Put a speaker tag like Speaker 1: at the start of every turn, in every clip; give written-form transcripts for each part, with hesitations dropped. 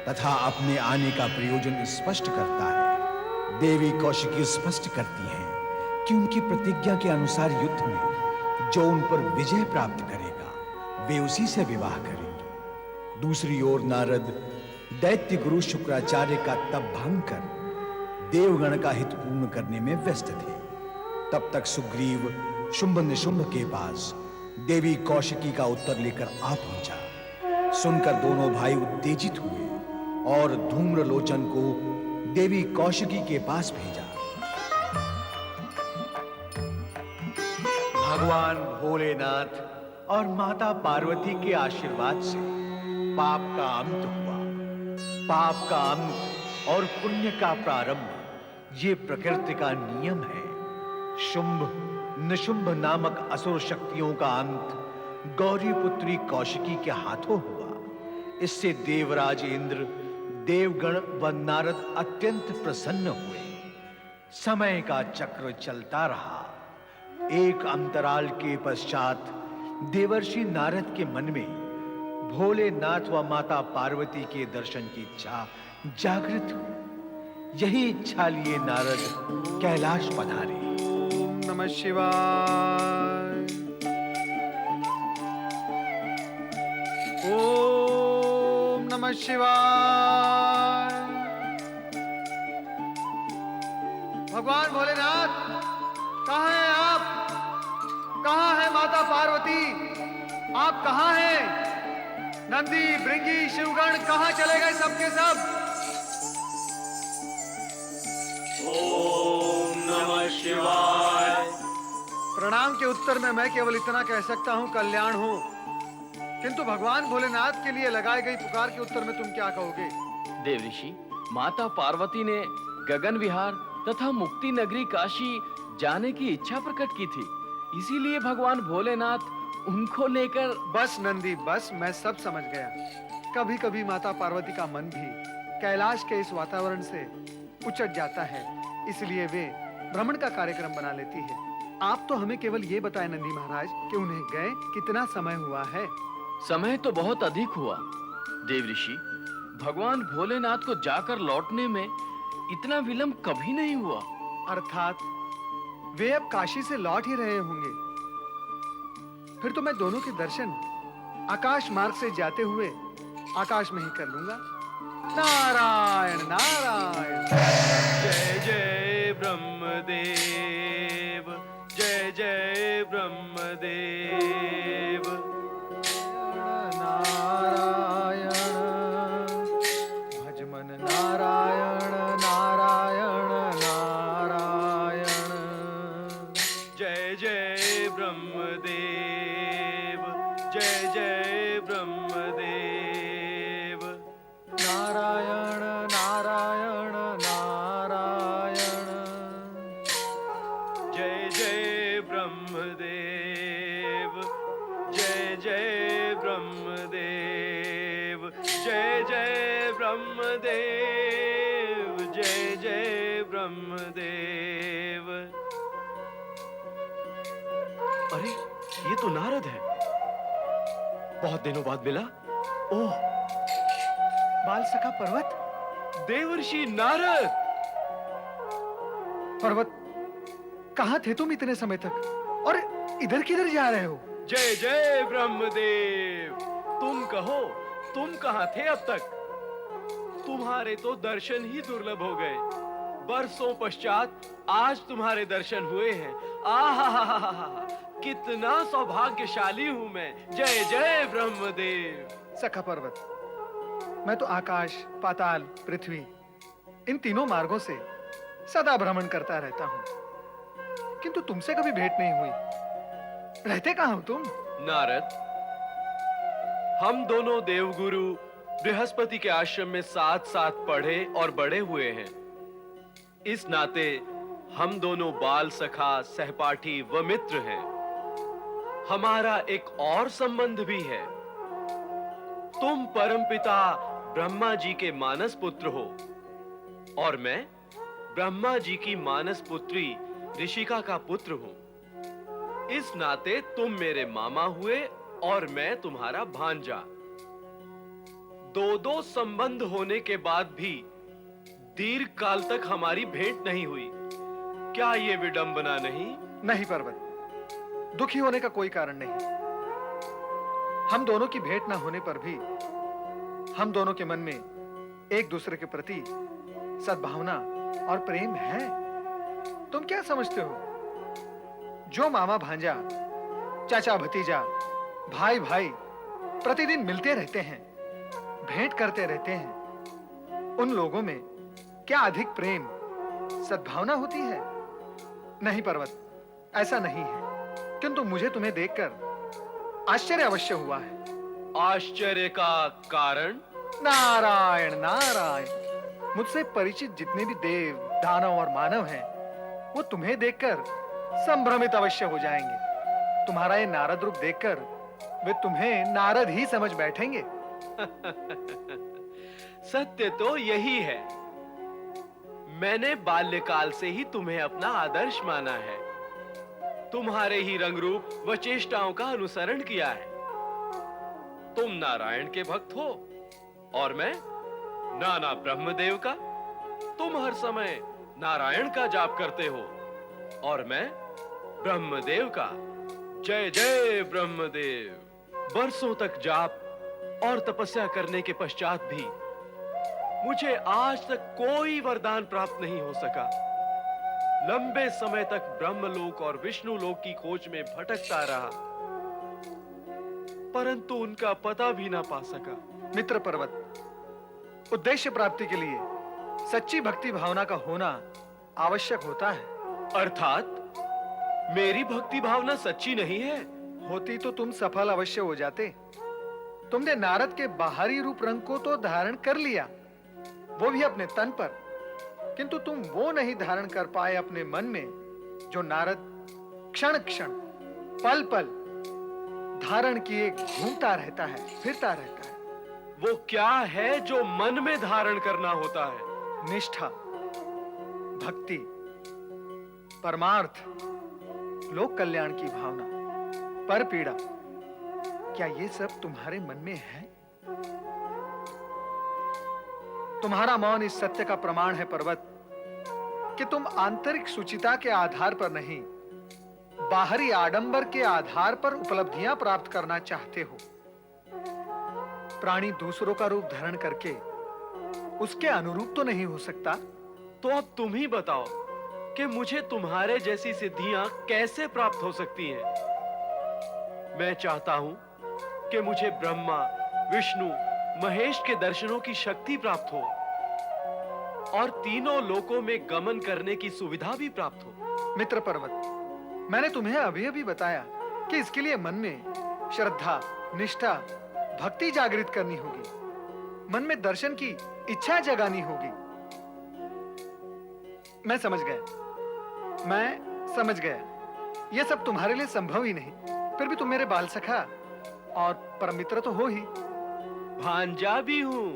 Speaker 1: तथा अपने आने का प्रयोजन स्पष्ट करता है। देवी कौशिकी स्पष्ट करती हैं कि उनकी प्रतिज्ञा के अनुसार युद्ध में जो उन पर विजय प्राप्त करेगा, वे उसी से विवाह करेंगे। दूसरी ओर नारद दैत्य गुरु शुक्राचार्य का तप भंग कर देवगण का हित पूर्ण करने में व्यस्त थे। तब तक सुग्रीव शुंभ निशुंभ के पास देवी कौशिकी का उत्तर लेकर आ पहुंचा। सुनकर दोनों भाई उत्तेजित हुए और धूम्रलोचन को देवी कौशिकी के पास भेजा। भगवान भोलेनाथ और माता पार्वती के आशीर्वाद से पाप का अंत हुआ। पाप का अंत और पुण्य का प्रारंभ, ये प्रकृति का नियम है। शुंभ निशुंभ नामक असुर शक्तियों का अंत गौरी पुत्री कौशिकी के हाथों हुआ। इससे देवराज इंद्र, देवगण व नारद अत्यंत प्रसन्न हुए। समय का चक्र चलता रहा। एक अंतराल के पश्चात देवर्षि नारद के मन में भोलेनाथ व माता पार्वती के दर्शन की इच्छा जागृत हुई। यही इच्छा लिए नारद कैलाश पधारे।
Speaker 2: ओम नमः शिवाय। ओम नमः शिवाय। भगवान भोलेनाथ, कहाँ हैं आप? कहाँ है माता पार्वती? आप कहाँ हैं? नंदी, भृंगी, शिवगण कहाँ चले गए सबके सब?
Speaker 3: ओम नमः शिवाय।
Speaker 2: प्रणाम के उत्तर में मैं केवल इतना कह सकता हूँ, कल्याण हो। किंतु भगवान भोलेनाथ के लिए लगाई गई पुकार के उत्तर में तुम क्या कहोगे?
Speaker 4: देव ऋषि, माता पार्वती ने गगन विहार तथा मुक्ति नगरी काशी जाने की इच्छा प्रकट की थी। इसीलिए भगवान भोलेनाथ उनको लेकर।
Speaker 2: बस नंदी, बस, मैं सब समझ गया। कभी कभी माता पार्वती का मन भी कैलाश के इस वातावरण से उचट जाता है, इसलिए वे भ्रमण का कार्यक्रम बना लेती है। आप तो हमें केवल ये बताएं नंदी महाराज कि उन्हें गए कितना समय हुआ है?
Speaker 4: समय तो बहुत अधिक हुआ देव ऋषि। भगवान भोलेनाथ को जाकर लौटने में इतना विलंब कभी नहीं हुआ।
Speaker 2: अर्थात वे अब काशी से लौट ही रहे होंगे। फिर तो मैं दोनों के दर्शन आकाश मार्ग से जाते हुए आकाश में ही कर लूंगा। नारायण नारायण।
Speaker 3: जय जय ब्रह्मदेव, जय जय ब्रह्मदेव।
Speaker 2: नारायण भज मन नारायण नारायण नारायण।
Speaker 3: जय जय ब्रह्मदेव, जय जय ब्रह्मदेव।
Speaker 2: नारायण नारायण नारायण।
Speaker 3: जय जय ब्रह्मदेव, जय जय ब्रह्मदेव। जय जय ब्रह्मदेव, जय जय ब्रह्मदेव। अरे, ये तो नारद है। बहुत दिनों बाद मिला। ओह,
Speaker 2: बाल सखा पर्वत।
Speaker 3: देवर्षि नारद।
Speaker 2: पर्वत, कहाँ थे तुम इतने समय तक? और इधर किधर जा रहे हो?
Speaker 3: जय जय ब्रह्मदेव। तुम कहो, तुम कहाँ थे अब तक? तुम्हारे तो दर्शन ही दुर्लभ हो गए। बरसों पश्चात आज तुम्हारे दर्शन हुए हैं। आहा, कितना सौभाग्यशाली हूं मैं। जय जय ब्रह्मदेव।
Speaker 2: सखा पर्वत, मैं तो आकाश, पाताल, पृथ्वी, इन तीनों मार्गों से सदा भ्रमण करता रहता हूँ, किंतु तुमसे कभी भेंट नहीं हुई। रहते कहाँ हो तुम?
Speaker 3: नारद, हम दोनों देवगुरु बृहस्पति के आश्रम में साथ साथ पढ़े और बड़े हुए हैं। इस नाते हम दोनों बाल सखा, सहपाठी व मित्र हैं। हमारा एक और संबंध भी है। तुम परमपिता ब्रह्मा जी के मानस पुत्र हो और मैं ब्रह्मा जी की मानस पुत्री ऋषिका का पुत्र हूं। इस नाते तुम मेरे मामा हुए और मैं तुम्हारा भांजा। दो दो संबंध होने के बाद भी दीर्घ काल तक हमारी भेंट नहीं हुई। क्या ये विडंबना नहीं?
Speaker 2: नहीं पर्वत, दुखी होने का कोई कारण नहीं। हम दोनों की भेंट ना होने पर भी हम दोनों के मन में एक दूसरे के प्रति सद्भावना और प्रेम है। तुम क्या समझते हो? जो मामा भांजा, चाचा भतीजा, भाई भाई प्रतिदिन मिलते रहते हैं, भेंट करते रहते हैं, उन लोगों में क्या अधिक प्रेम, सद्भावना होती है? नहीं पर्वत, ऐसा नहीं है। किंतु मुझे तुम्हें देखकर आश्चर्य अवश्य हुआ है।
Speaker 3: आश्चर्य का कारण?
Speaker 2: नारायण नारायण, मुझसे परिचित जितने भी देव, दानव और मानव हैं, वो तुम्हें देखकर संभ्रमित अवश्य हो जाएंगे। तुम्हारा ये नारद रूप देखकर वे तुम्हें नारद ही समझ बैठेंगे।
Speaker 3: सत्य तो यही है। मैंने बाल्यकाल से ही तुम्हें अपना आदर्श माना है। तुम्हारे ही रंग रूप व चेष्टाओं का अनुसरण किया है। तुम नारायण के भक्त हो और मैं नाना ब्रह्मदेव का। तुम हर समय नारायण का जाप करते हो और मैं ब्रह्मदेव का। जय जय ब्रह्मदेव। बरसों तक जाप और तपस्या करने के पश्चात भी मुझे आज तक कोई वरदान प्राप्त नहीं हो सका। लंबे समय तक ब्रह्मलोक और विष्णु लोक की खोज में भटकता रहा, परंतु उनका पता भी ना पा सका।
Speaker 2: मित्र पर्वत, उद्देश्य प्राप्ति के लिए सच्ची भक्ति भावना का होना आवश्यक होता है।
Speaker 3: अर्थात मेरी भक्ति भावना सच्ची नहीं है?
Speaker 2: होती तो तुम सफल अवश्य हो जाते। तुमने नारद के बाहरी रूप रंग को तो धारण कर लिया, वो भी अपने तन पर, किंतु तुम वो नहीं धारण कर पाए अपने मन में जो नारद क्षण क्षण, पल पल धारण किए घूमता रहता है, फिरता रहता है।
Speaker 3: वो क्या है जो मन में धारण करना होता है?
Speaker 2: निष्ठा, भक्ति, परमार्थ, लोक कल्याण की भावना, पर पीड़ा, क्या ये सब तुम्हारे मन में है? तुम्हारा मौन इस सत्य का प्रमाण है पर्वत कि तुम आंतरिक सुचिता के आधार पर नहीं, बाहरी आडंबर के आधार पर उपलब्धियां प्राप्त करना चाहते हो। प्राणी दूसरों का रूप धारण करके उसके अनुरूप तो नहीं हो सकता।
Speaker 3: तो अब तुम ही बताओ कि मुझे तुम्हारे जैसी सिद्धियां कैसे प्राप्त हो सकती हैं? मैं चाहता हूं कि मुझे ब्रह्मा, विष्णु, महेश के दर्शनों की शक्ति प्राप्त हो और तीनों लोकों में गमन करने की सुविधा भी प्राप्त हो।
Speaker 2: मित्र पर्वत, मैंने तुम्हें अभी अभी बताया कि इसके लिए मन में श्रद्धा, निष्ठा, भक्ति जागृत करनी होगी, मन में दर्शन की इच्छा जगानी होगी। मैं समझ गया यह सब तुम्हारे लिए संभव ही नहीं, फिर भी तुम मेरे बाल सखा और परम मित्र तो हो ही।
Speaker 3: भांजा भी हूं।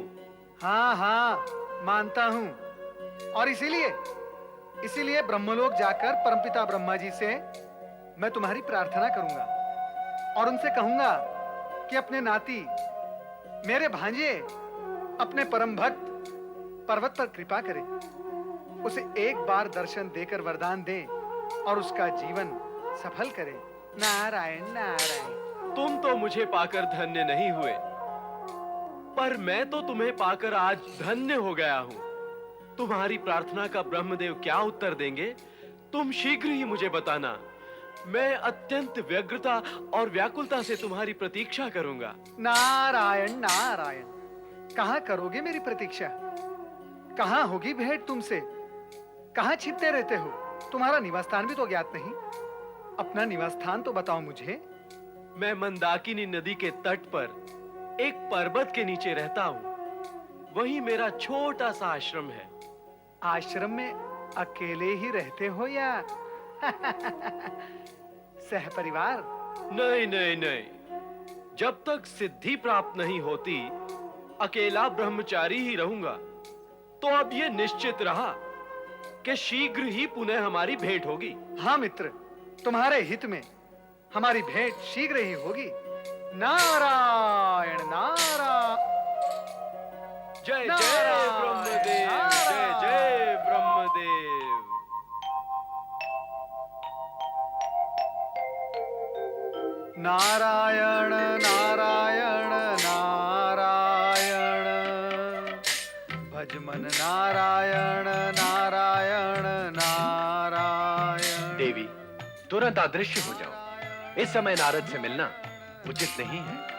Speaker 2: हाँ हाँ, मानता हूं। और इसीलिए ब्रह्मलोक जाकर परमपिता ब्रह्मा जी से मैं तुम्हारी प्रार्थना करूंगा और उनसे कहूंगा कि अपने नाती, मेरे भांजे, अपने परम भक्त पर्वत पर कृपा करें, उसे एक बार दर्शन देकर वरदान दें और उसका जीवन सफल करें। नारायण नारायण।
Speaker 3: तुम तो मुझे पाकर धन्य नहीं हुए, पर मैं तो तुम्हें पाकर आज धन्य हो गया हूं। तुम्हारी प्रार्थना का ब्रह्मदेव क्या उत्तर देंगे, तुम शीघ्र ही मुझे बताना। मैं अत्यंत व्यग्रता और व्याकुलता से तुम्हारी प्रतीक्षा करूंगा।
Speaker 2: नारायण नारायण। कहां करोगे मेरी प्रतीक्षा? कहां होगी भेंट तुमसे? कहां छिपते रहते हो? तुम्हारा निवास स्थान भी तो ज्ञात नहीं। अपना निवास स्थान तो बताओ मुझे।
Speaker 3: मैं मंदाकिनी नदी के तट पर एक पर्वत के नीचे रहता हूं। वहीं मेरा छोटा सा आश्रम है।
Speaker 2: आश्रम में अकेले ही रहते हो या सहपरिवार?
Speaker 3: नहीं नहीं नहीं, जब तक सिद्धि प्राप्त नहीं होती अकेला ब्रह्मचारी ही रहूंगा। तो अब यह निश्चित रहा कि शीघ्र ही पुनः हमारी भेंट होगी।
Speaker 2: हाँ मित्र, तुम्हारे हित में हमारी भेंट शीघ्र ही होगी। नारायण नारायण।
Speaker 3: जय जय
Speaker 2: नारायण,
Speaker 3: ब्रह्मदेव, जय जय ब्रह्मदेव।
Speaker 2: नारायण नारायण नारायण, भज मन नारायण नारायण नारायण।
Speaker 5: देवी, तुरंत अदृश्य हो जाओ। इस समय नारद से मिलना उचित नहीं है।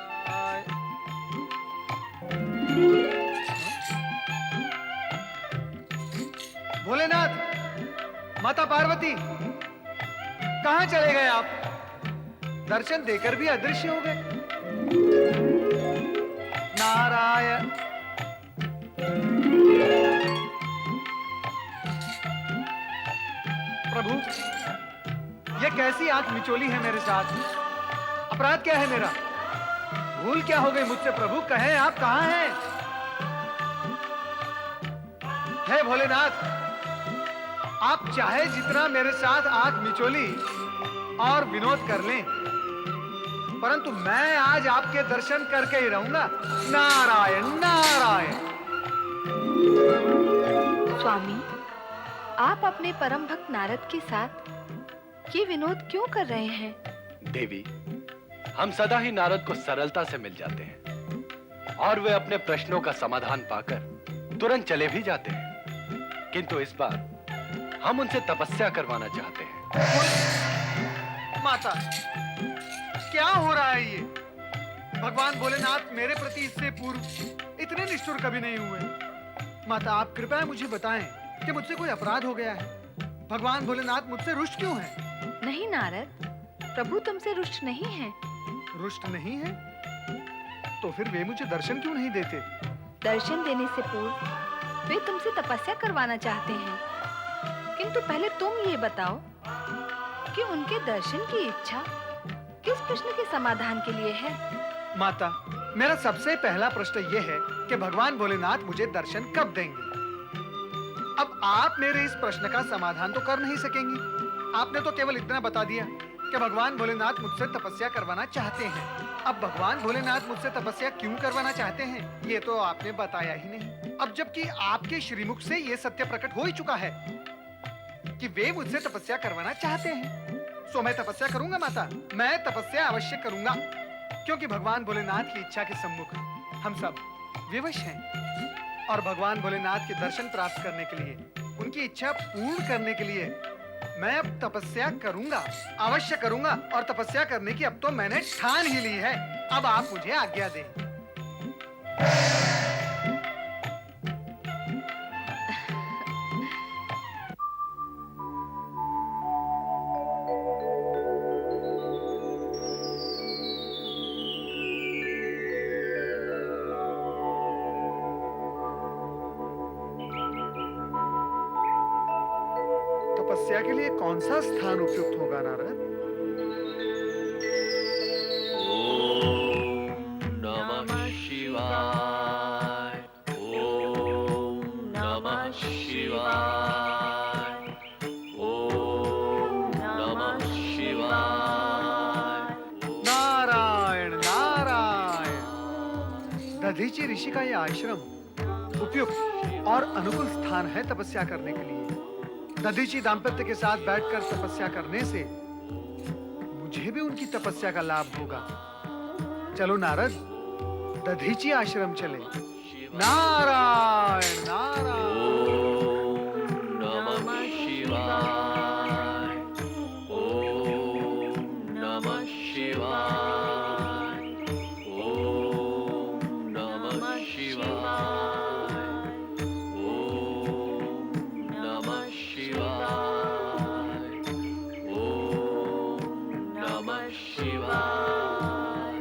Speaker 2: भोलेनाथ, माता पार्वती, कहां चले गए आप? दर्शन देकर भी अदृश्य हो गए। नारायण। प्रभु, ये कैसी आंख मिचोली है मेरे साथ? अपराध क्या है मेरा? भूल क्या हो गई मुझसे प्रभु? कहें आप कहां हैं? हे भोलेनाथ, आप चाहे जितना मेरे साथ आंख मिचोली और विनोद कर लें, परंतु मैं आज आपके दर्शन करके ही रहूंगा। नारायण नारायण।
Speaker 6: स्वामी, आप अपने परम भक्त नारद के साथ ये विनोद क्यों कर रहे हैं?
Speaker 5: देवी, हम सदा ही नारद को सरलता से मिल जाते हैं और वे अपने प्रश्नों का समाधान पाकर तुरंत चले भी जाते हैं, किंतु इस बार हम उनसे तपस्या करवाना चाहते हैं।
Speaker 2: माता, क्या हो रहा है ये? भगवान भोलेनाथ मेरे प्रति इससे पूर्व इतने निष्ठुर कभी नहीं हुए। माता, आप कृपया मुझे बताएं कि मुझसे कोई अपराध हो गया है? भगवान भोलेनाथ मुझसे रुष्ट क्यों हैं?
Speaker 6: नहीं नारद, प्रभु तुमसे रुष्ट नहीं है।
Speaker 2: रुष्ट नहीं है? तो फिर वे मुझे दर्शन क्यों नहीं देते?
Speaker 6: दर्शन देने से पूर्व वे तुमसे तपस्या करवाना चाहते हैं, किंतु पहले तुम ये बताओ कि उनके दर्शन की इच्छा किस प्रश्न के समाधान के लिए है?
Speaker 2: माता, मेरा सबसे पहला प्रश्न यह है कि भगवान भोलेनाथ मुझे दर्शन कब देंगे? अब आप मेरे इस प्रश्न का समाधान तो कर नहीं सकेंगी। आपने तो केवल इतना बता दिया कि भगवान भोलेनाथ मुझसे तपस्या करवाना चाहते हैं। अब भगवान भोलेनाथ मुझसे तपस्या क्यों करवाना चाहते हैं, ये तो आपने बताया ही नहीं। अब जबकि आपके श्रीमुख से ये सत्य प्रकट हो ही चुका है कि वे मुझसे तपस्या करवाना चाहते हैं, सो मैं तपस्या करूंगा माता। मैं तपस्या अवश्य करूंगा, क्योंकि भगवान भोलेनाथ की इच्छा के सम्मुख हम सब विवश हैं और भगवान भोलेनाथ के दर्शन प्राप्त करने के लिए, उनकी इच्छा पूर्ण करने के लिए मैं अब तपस्या करूंगा, अवश्य करूंगा। और तपस्या करने की अब तो मैंने ठान ही ली है। अब आप मुझे आज्ञा दें। तपस्या के लिए कौन सा स्थान उपयुक्त होगा नारद?
Speaker 3: नमः शिवाय, ओम नमः शिवाय, ओम नमः शिवाय।
Speaker 2: नारायण नारायण। दधीची ऋषि का यह आश्रम उपयुक्त और अनुकूल स्थान है तपस्या करने के लिए। दधीची दाम्पत्य के साथ बैठकर तपस्या करने से मुझे भी उनकी तपस्या का लाभ होगा। चलो नारद, दधीची आश्रम चले। नारायण नारायण।
Speaker 3: ओम नमः शिवाय, ओम नमः शिवाय, ओम नमः शिवाय, ओम नमः शिवाय, ओम नमः शिवाय,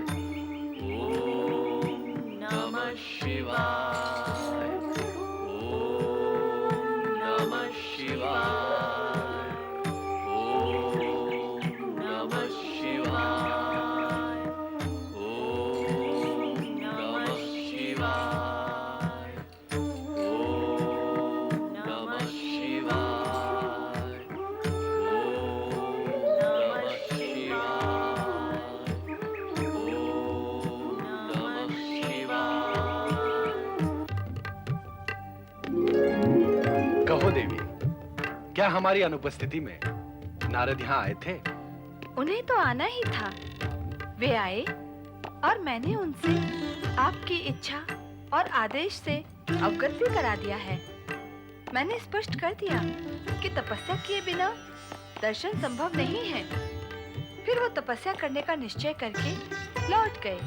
Speaker 3: ओम नमः शिवाय, ओम नमः शिवाय, ओम नमः शिवाय, ओम नमः शिवाय, ओम नमः शिवाय, ओम नमः शिवाय,
Speaker 5: क्या हमारी अनुपस्थिति में नारद यहाँ आए थे?
Speaker 6: उन्हें तो आना ही था। वे आए और मैंने उनसे आपकी इच्छा और आदेश से अवगत भी करा दिया है। मैंने स्पष्ट कर दिया कि तपस्या किए बिना दर्शन संभव नहीं है। फिर वो तपस्या करने का निश्चय करके लौट गए।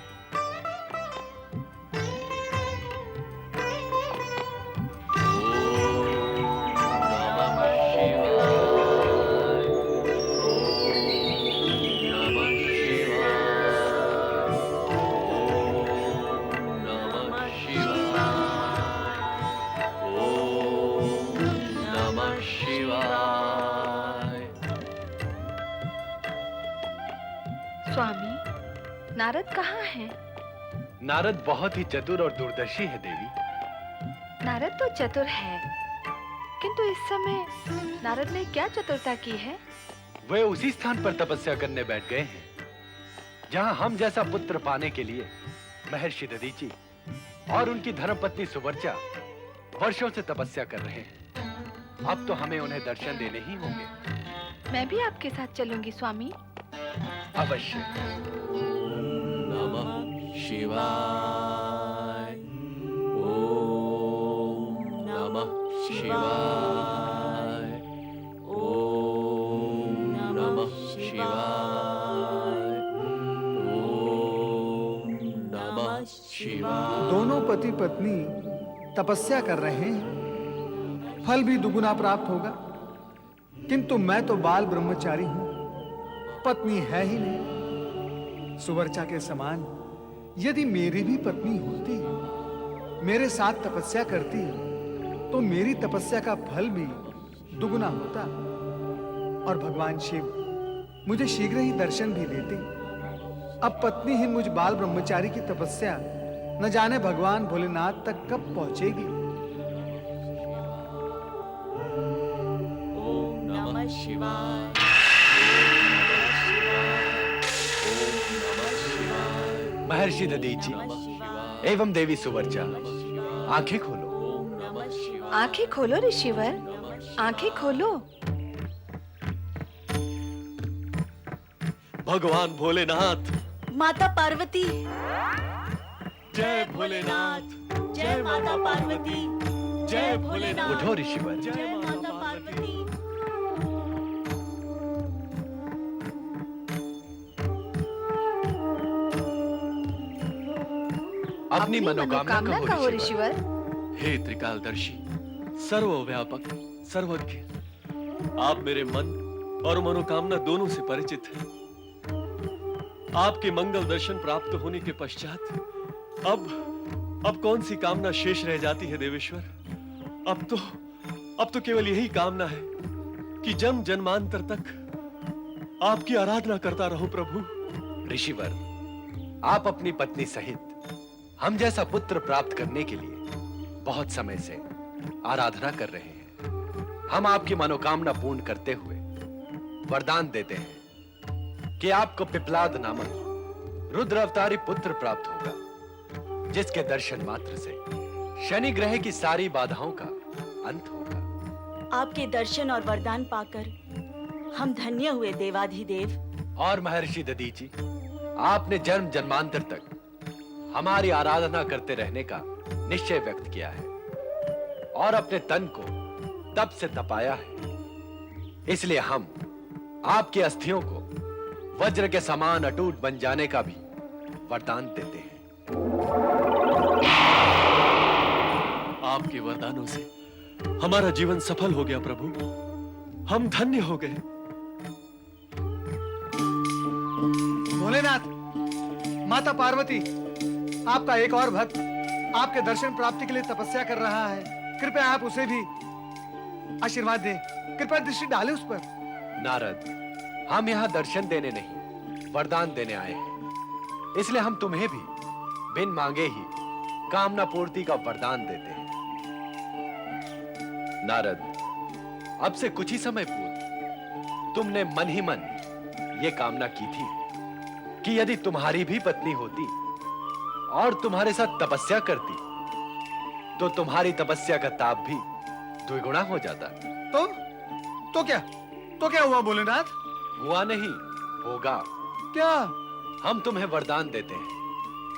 Speaker 6: स्वामी, नारद कहाँ हैं?
Speaker 5: नारद बहुत ही चतुर और दूरदर्शी है देवी।
Speaker 6: नारद तो चतुर है, किंतु इस समय नारद ने क्या चतुरता की है?
Speaker 5: वे उसी स्थान पर तपस्या करने बैठ गए हैं जहां हम जैसा पुत्र पाने के लिए महर्षि दधीचि और उनकी धर्मपत्नी सुवर्चा वर्षों से तपस्या कर रहे हैं। अब तो हमें उन्हें दर्शन देने ही होंगे।
Speaker 6: मैं भी आपके साथ चलूंगी स्वामी।
Speaker 5: अवश्य।
Speaker 4: नमः शिवाय। ओम नमः शिवाय। ओम नमः शिवाय। ओम नमः शिवाय।
Speaker 2: दोनों पति पत्नी तपस्या कर रहे हैं, फल भी दुगुना प्राप्त होगा। किंतु मैं तो बाल ब्रह्मचारी हूं, पत्नी है ही नहीं। सुवर्चा के समान यदि मेरी भी पत्नी होती, मेरे साथ तपस्या करती, तो मेरी तपस्या का फल भी दुगुना होता और भगवान शिव मुझे शीघ्र ही दर्शन भी देते। अब पत्नीहीन मुझ बाल ब्रह्मचारी की तपस्या न जाने भगवान भोलेनाथ तक कब पहुंचेगी।
Speaker 4: ओम नमः शिवाय।
Speaker 5: महर्षि दधीचि एवं देवी सुवर्चा, आंखें खोलो।
Speaker 6: आंखें खोलो ऋषिवर, आंखें खोलो।
Speaker 3: भगवान भोलेनाथ,
Speaker 7: माता पार्वती,
Speaker 3: जय भोलेनाथ,
Speaker 7: जय माता पार्वती, जय भोलेनाथ,
Speaker 5: उठो ऋषिवर।
Speaker 7: जय माता पार्वती।
Speaker 5: अपनी मनोकामना कहो ऋषिवर।
Speaker 3: हे त्रिकालदर्शी, सर्वव्यापक, सर्वज्ञ, आप मेरे मन और मनोकामना दोनों से परिचित हैं। आपके मंगल दर्शन प्राप्त होने के पश्चात अब कौन सी कामना शेष रह जाती है देवेश्वर? अब तो केवल यही कामना है कि जन्म जन्मांतर तक आपकी आराधना करता रहूं प्रभु।
Speaker 5: ऋषिवर, आप अपनी पत्नी सहित हम जैसा पुत्र प्राप्त करने के लिए बहुत समय से आराधना कर रहे हैं। हम आपकी मनोकामना पूर्ण करते हुए वरदान देते हैं कि आपको पिपलाद नामक रुद्र अवतारी पुत्र प्राप्त होगा, जिसके दर्शन मात्र से शनि ग्रह की सारी बाधाओं का अंत होगा।
Speaker 7: आपके दर्शन और वरदान पाकर हम धन्य हुए देवाधिदेव।
Speaker 5: और महर्षि दधीचि, आपने जन्म जन्मांतर तक हमारी आराधना करते रहने का निश्चय व्यक्त किया है और अपने तन को तप से तपाया है। इसलिए हम आपकी अस्थियों को वज्र के समान अटूट बन जाने का भी वरदान देते हैं।
Speaker 3: आपके वरदानों से हमारा जीवन सफल हो गया प्रभु, हम धन्य हो गए।
Speaker 2: भोलेनाथ, माता पार्वती, आपका एक और भक्त आपके दर्शन प्राप्ति के लिए तपस्या कर रहा है। कृपया आप उसे भी आशीर्वाद दें, कृपया दृष्टि डालें उस पर।
Speaker 5: नारद, हम यहाँ दर्शन देने नहीं, वरदान देने आए हैं। इसलिए हम तुम्हें भी बिन मांगे ही कामना पूर्ति का वरदान देते हैं। नारद, अब से कुछ ही समय पूर्व तुमने मन ही मन ये कामना की थी कि यदि तुम्हारी भी पत्नी होती और तुम्हारे साथ तपस्या करती, तो तुम्हारी तपस्या का ताप भी द्विगुना हो जाता।
Speaker 2: तो क्या हुआ भोलेनाथ?
Speaker 5: हुआ नहीं, होगा।
Speaker 2: क्या?
Speaker 5: हम तुम्हें वरदान देते हैं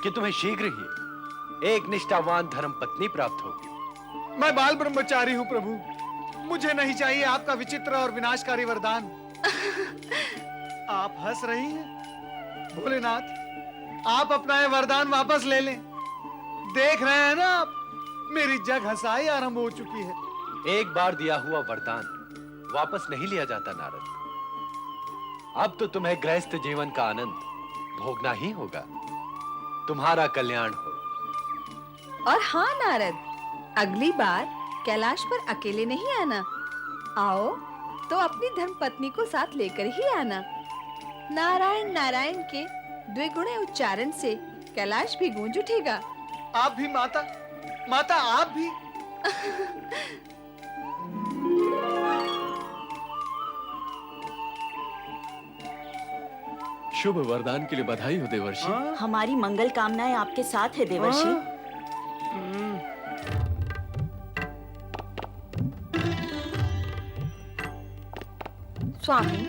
Speaker 5: कि तुम्हें शीघ्र ही एक निष्ठावान धर्म पत्नी प्राप्त होगी।
Speaker 2: मैं बाल ब्रह्मचारी हूँ प्रभु, मुझे नहीं चाहिए आपका विचित्र और विनाशकारी वरदान। आप हंस रही हैं भोलेनाथ, आप अपना ये वरदान वापस ले लें। देख रहे हैं ना आप, मेरी जग हंसाई आरंभ हो चुकी है।
Speaker 5: एक बार दिया हुआ वरदान वापस नहीं लिया जाता नारद। अब तो तुम्हें गृहस्थ जीवन का आनंद भोगना ही होगा। तुम्हारा कल्याण हो।
Speaker 6: और हाँ नारद, अगली बार कैलाश पर अकेले नहीं आना। आओ तो अपनी धर्मपत्नी को साथ लेकर ही आना। नारायण नारायण के द्विगुणे उच्चारण से कैलाश भी गूंज उठेगा।
Speaker 2: आप भी माता, माता आप भी।
Speaker 4: शुभ वरदान के लिए बधाई हो देवर्षि।
Speaker 7: हमारी मंगल कामनाएं आपके साथ है देवर्षि।
Speaker 6: स्वामी,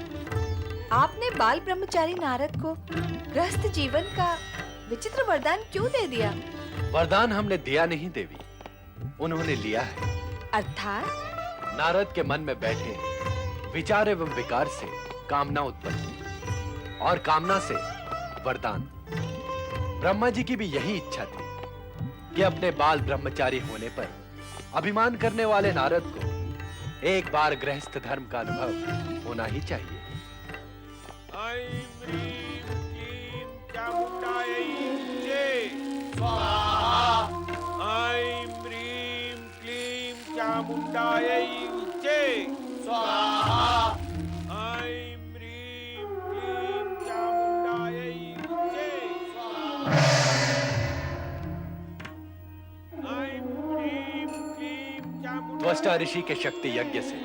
Speaker 6: आपने बाल ब्रह्मचारी नारद को गृहस्थ जीवन का विचित्र वरदान क्यों दे दिया?
Speaker 5: वरदान हमने दिया नहीं देवी, उन्होंने लिया है।
Speaker 6: अर्थात?
Speaker 5: नारद के मन में बैठे विचार एवं विकार से कामना उत्पन्न हुई और कामना से वरदान। ब्रह्मा जी की भी यही इच्छा थी कि अपने बाल ब्रह्मचारी होने पर अभिमान करने वाले नारद को एक बार गृहस्थ धर्म का अनुभव होना ही चाहिए।
Speaker 8: ऐं ह्रीं क्लीं चामुण्डायै जय स्वाहा। ऐं ह्रीं क्लीं चामुण्डायै जय स्वाहा। ऐं ह्रीं क्लीं चामुण्डायै जय स्वाहा। ऐं ह्रीं क्लीं चामुण्डायै।
Speaker 5: त्वष्टा ऋषि के शक्ति यज्ञ से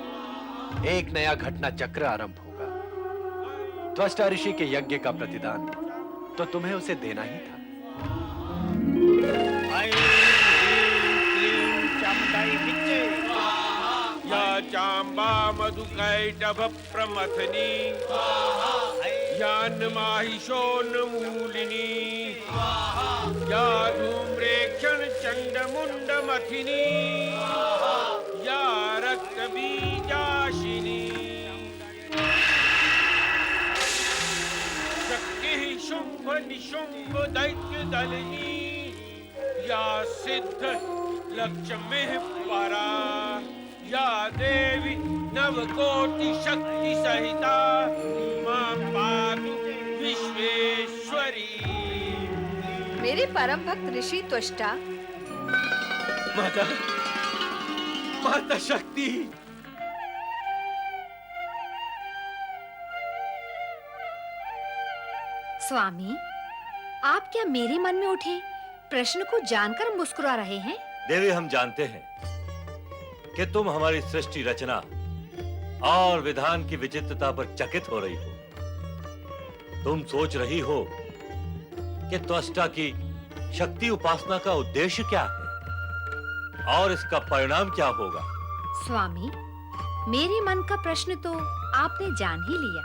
Speaker 5: एक नया घटना चक्र आरंभ होगा। त्वष्टा ऋषि के यज्ञ का प्रतिदान तो तुम्हें उसे देना ही था।
Speaker 8: ऐं ह्रीं क्लीं चामुण्डायै विच्चे या चाम्बा मधुकैटभ प्रमथनी या नमाहिषोन्मूलिनी या धूम्रेक्षण चण्डमुण्डमथिनी या रक्तबीजाशिनी। शुंभ निशुंभ दैत्य दलिनी या सिद्ध लक्ष्मी परा या देवी नवकोटि शक्ति सहिता मां पातु विश्वेश्वरी।
Speaker 6: मेरे परम भक्त ऋषि त्वष्टा,
Speaker 3: माता, माता शक्ति।
Speaker 6: स्वामी, आप क्या मेरे मन में उठे प्रश्न को जानकर मुस्कुरा रहे हैं?
Speaker 9: देवी, हम जानते हैं कि तुम हमारी सृष्टि रचना और विधान की विचित्रता पर चकित हो रही हो। तुम सोच रही हो कि त्वष्टा की शक्ति उपासना का उद्देश्य क्या है और इसका परिणाम क्या होगा।
Speaker 6: स्वामी, मेरे मन का प्रश्न तो आपने जान ही लिया,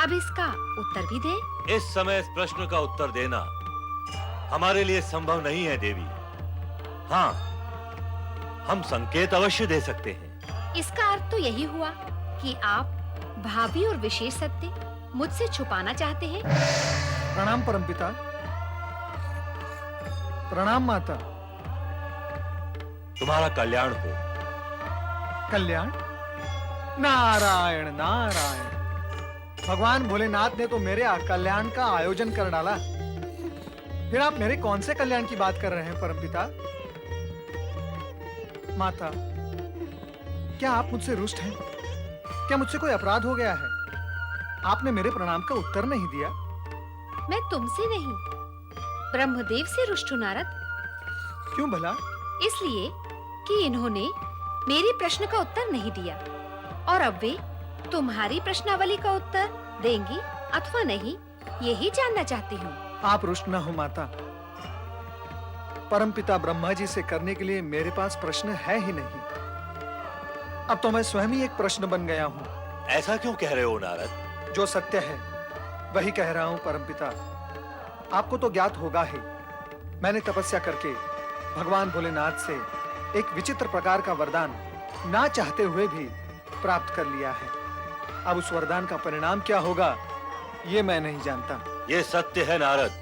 Speaker 6: अब इसका उत्तर भी दे।
Speaker 9: इस समय इस प्रश्न का उत्तर देना हमारे लिए संभव नहीं है देवी। हाँ, हम संकेत अवश्य दे सकते हैं।
Speaker 6: इसका अर्थ तो यही हुआ कि आप भावी और विशेष सत्य मुझसे छुपाना चाहते हैं।
Speaker 2: प्रणाम परमपिता। प्रणाम माता।
Speaker 9: तुम्हारा कल्याण हो।
Speaker 2: कल्याण? नारायण नारायण, भगवान भोलेनाथ ने तो मेरे कल्याण का आयोजन कर डाला। फिर आप मेरे कौन से कल्याण की बात कर रहे हैं परमपिता? माता, क्या आप मुझसे रुष्ट हैं? क्या मुझसे कोई अपराध हो गया है? आपने मेरे प्रणाम का उत्तर नहीं दिया।
Speaker 6: मैं तुमसे नहीं, ब्रह्मदेव से रुष्ट हूं नारद।
Speaker 2: क्यों भला?
Speaker 6: इसलिए कि इन्होंने मेरे प्रश्न का उत्तर नहीं दिया और अब वे तुम्हारी प्रश्नावली का उत्तर देंगी अथवा नहीं, यही जानना चाहती हूँ।
Speaker 2: आप रुष्ट न हो माता। परमपिता ब्रह्मा जी से करने के लिए मेरे पास प्रश्न है ही नहीं। अब तो मैं स्वयं ही एक प्रश्न बन गया हूँ।
Speaker 9: ऐसा क्यों कह रहे हो नारद?
Speaker 2: जो सत्य है वही कह रहा हूँ परमपिता। आपको तो ज्ञात होगा ही, मैंने तपस्या करके भगवान भोलेनाथ से एक विचित्र प्रकार का वरदान ना चाहते हुए भी प्राप्त कर लिया है। अब उस वरदान का परिणाम क्या होगा ये मैं नहीं जानता।
Speaker 9: ये सत्य है नारद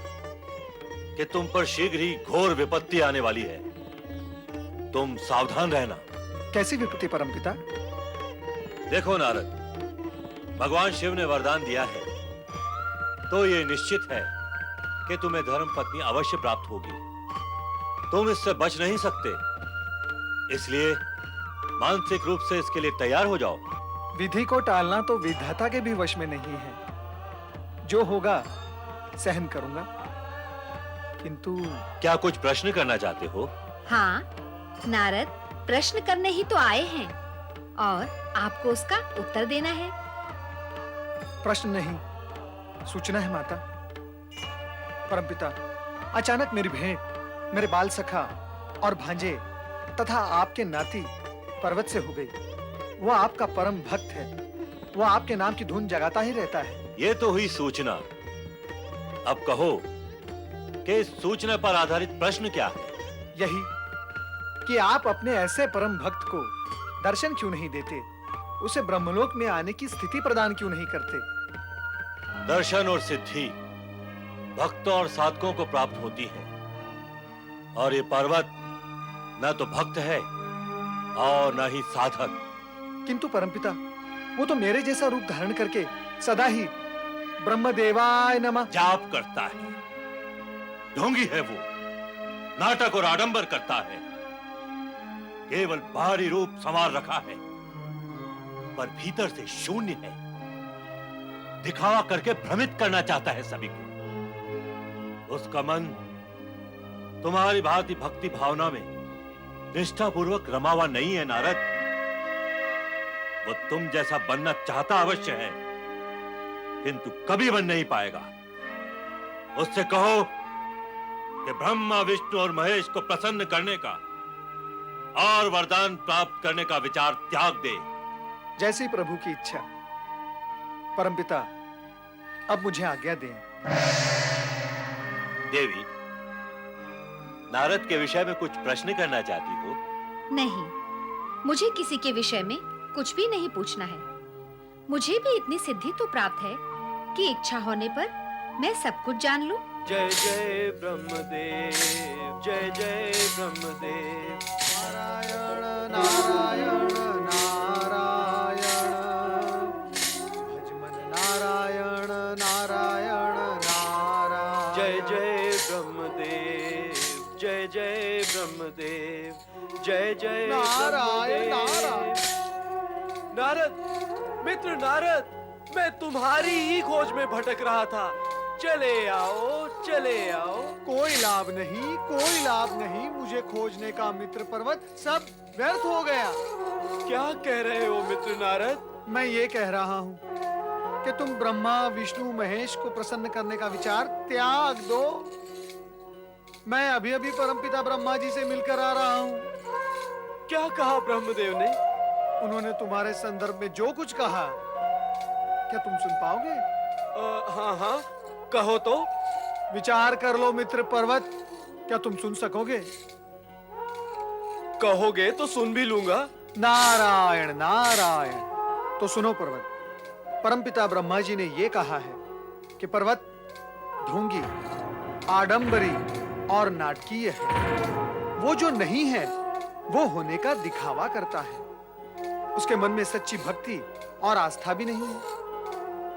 Speaker 9: कि तुम पर शीघ्र ही घोर विपत्ति आने वाली है। तुम सावधान रहना।
Speaker 2: कैसी विपत्ति परमपिता?
Speaker 9: देखो नारद, भगवान शिव ने वरदान दिया है तो ये निश्चित है कि तुम्हें धर्म पत्नी अवश्य प्राप्त होगी। तुम इससे बच नहीं सकते, इसलिए मानसिक रूप से इसके लिए तैयार हो जाओ।
Speaker 2: विधि को टालना तो विधाता के भी वश में नहीं है। जो होगा सहन करूंगा। किंतु
Speaker 9: क्या कुछ प्रश्न करना चाहते हो?
Speaker 10: हाँ नारद, प्रश्न करने ही तो आए हैं और आपको उसका उत्तर देना है।
Speaker 2: प्रश्न नहीं, सूचना है माता। परमपिता, अचानक मेरी भेंट मेरे बाल सखा और भांजे तथा आपके नाती पर्वत से हो गई। वह आपका परम भक्त है, वह आपके नाम की धुन जगाता ही रहता है।
Speaker 9: ये तो हुई सूचना। अब कहो कि इस सूचना पर आधारित प्रश्न क्या है?
Speaker 2: यही कि आप अपने ऐसे परम भक्त को दर्शन क्यों नहीं देते, उसे ब्रह्मलोक में आने की स्थिति प्रदान क्यों नहीं करते?
Speaker 9: दर्शन और सिद्धि भक्तों और साधकों को प्राप्त होती है, और ये पर्वत न तो भक्त है और न ही साधक।
Speaker 2: किंतु परमपिता, वो तो मेरे जैसा रूप धारण करके सदा ही ब्रह्मदेवाय नमः
Speaker 9: जाप करता है। ढोंगी है वो, नाटक और आडंबर करता है, केवल बाहरी रूप संवार रखा है पर भीतर से शून्य है। दिखावा करके भ्रमित करना चाहता है सभी को। उसका मन तुम्हारी भांति भक्ति भावना में निष्ठापूर्वक रमा हुआ नहीं है नारद। वो तुम जैसा बनना चाहता अवश्य है, किंतु कभी बन नहीं पाएगा। उससे कहो कि ब्रह्मा विष्णु और महेश को प्रसन्न करने का और वरदान प्राप्त करने का विचार त्याग दे।
Speaker 2: जैसी प्रभु की इच्छा। परमपिता, अब मुझे आज्ञा दें।
Speaker 9: देवी, नारद के विषय में कुछ प्रश्न करना चाहती हो?
Speaker 10: नहीं, मुझे किसी के विषय में कुछ भी नहीं पूछना है। मुझे भी इतनी सिद्धि तो प्राप्त है कि इच्छा होने पर मैं सब कुछ जान लूं।
Speaker 3: जय जय ब्रह्मदेव, जय जय ब्रह्मदेव।
Speaker 2: नारायण नारायण नारायण, भजमन नारायण नारायण नारायण।
Speaker 3: जय जय ब्रह्मदेव, जय जय ब्रह्मदेव, जय जय
Speaker 2: नारायण नारायण।
Speaker 3: नारद, मित्र नारद, मैं तुम्हारी ही खोज में भटक रहा था। चले आओ, चले आओ।
Speaker 2: कोई लाभ नहीं, कोई लाभ नहीं। मुझे खोजने का मित्र पर्वत सब व्यर्थ हो गया।
Speaker 3: क्या कह रहे हो मित्र नारद?
Speaker 2: मैं ये कह रहा हूँ कि तुम ब्रह्मा विष्णु महेश को प्रसन्न करने का विचार त्याग दो। मैं अभी अभी परमपिता ब्रह्मा जी से मिलकर आ रहा हूँ।
Speaker 3: क्या कहा ब्रह्मदेव ने?
Speaker 2: उन्होंने तुम्हारे संदर्भ में जो कुछ कहा, क्या तुम सुन पाओगे?
Speaker 3: हाँ हाँ, कहो तो।
Speaker 2: विचार कर लो मित्र पर्वत, क्या तुम सुन सकोगे?
Speaker 3: कहोगे तो सुन भी लूंगा।
Speaker 2: नारायण नारायण। तो सुनो पर्वत, परमपिता ब्रह्मा जी ने ये कहा है कि पर्वत ढोंगी, आडंबरी और नाटकीय है। वो जो नहीं है वो होने का दिखावा करता है। उसके मन में सच्ची भक्ति और आस्था भी नहीं है।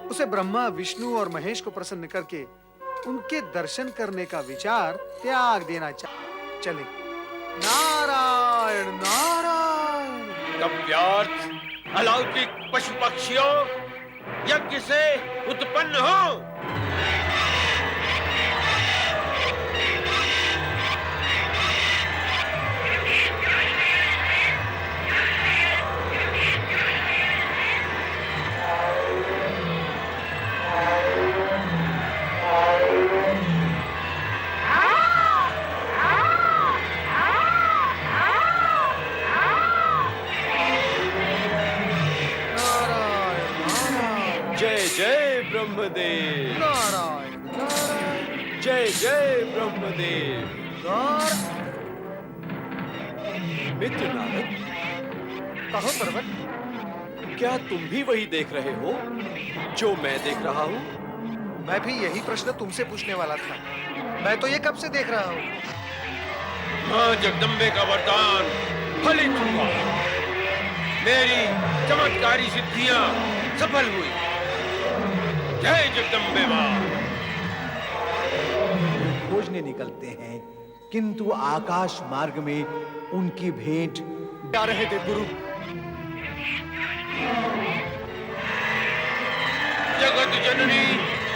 Speaker 2: उसे ब्रह्मा विष्णु और महेश को प्रसन्न करके उनके दर्शन करने का विचार त्याग देना चले। नारायण नारायण।
Speaker 8: व्यर्थ अलौकिक पशु पक्षियों यज्ञ से उत्पन्न हो।
Speaker 3: जय जय ब्रह्मदेव। मित्र नारद,
Speaker 2: कहो पर्वत।
Speaker 3: क्या तुम भी वही देख रहे हो जो मैं देख रहा हूँ?
Speaker 2: मैं भी यही प्रश्न तुमसे पूछने वाला था। मैं तो ये कब से देख रहा हूँ।
Speaker 8: मां जगदम्बे का वरदान फलित हुआ। मेरी चमत्कारी सिद्धियां सफल हुई। जय जगदम्बे मां।
Speaker 1: खोजने निकलते हैं, किंतु आकाश मार्ग में उनकी भेंट
Speaker 3: क्या रहे थे गुरु?
Speaker 8: जगत जननी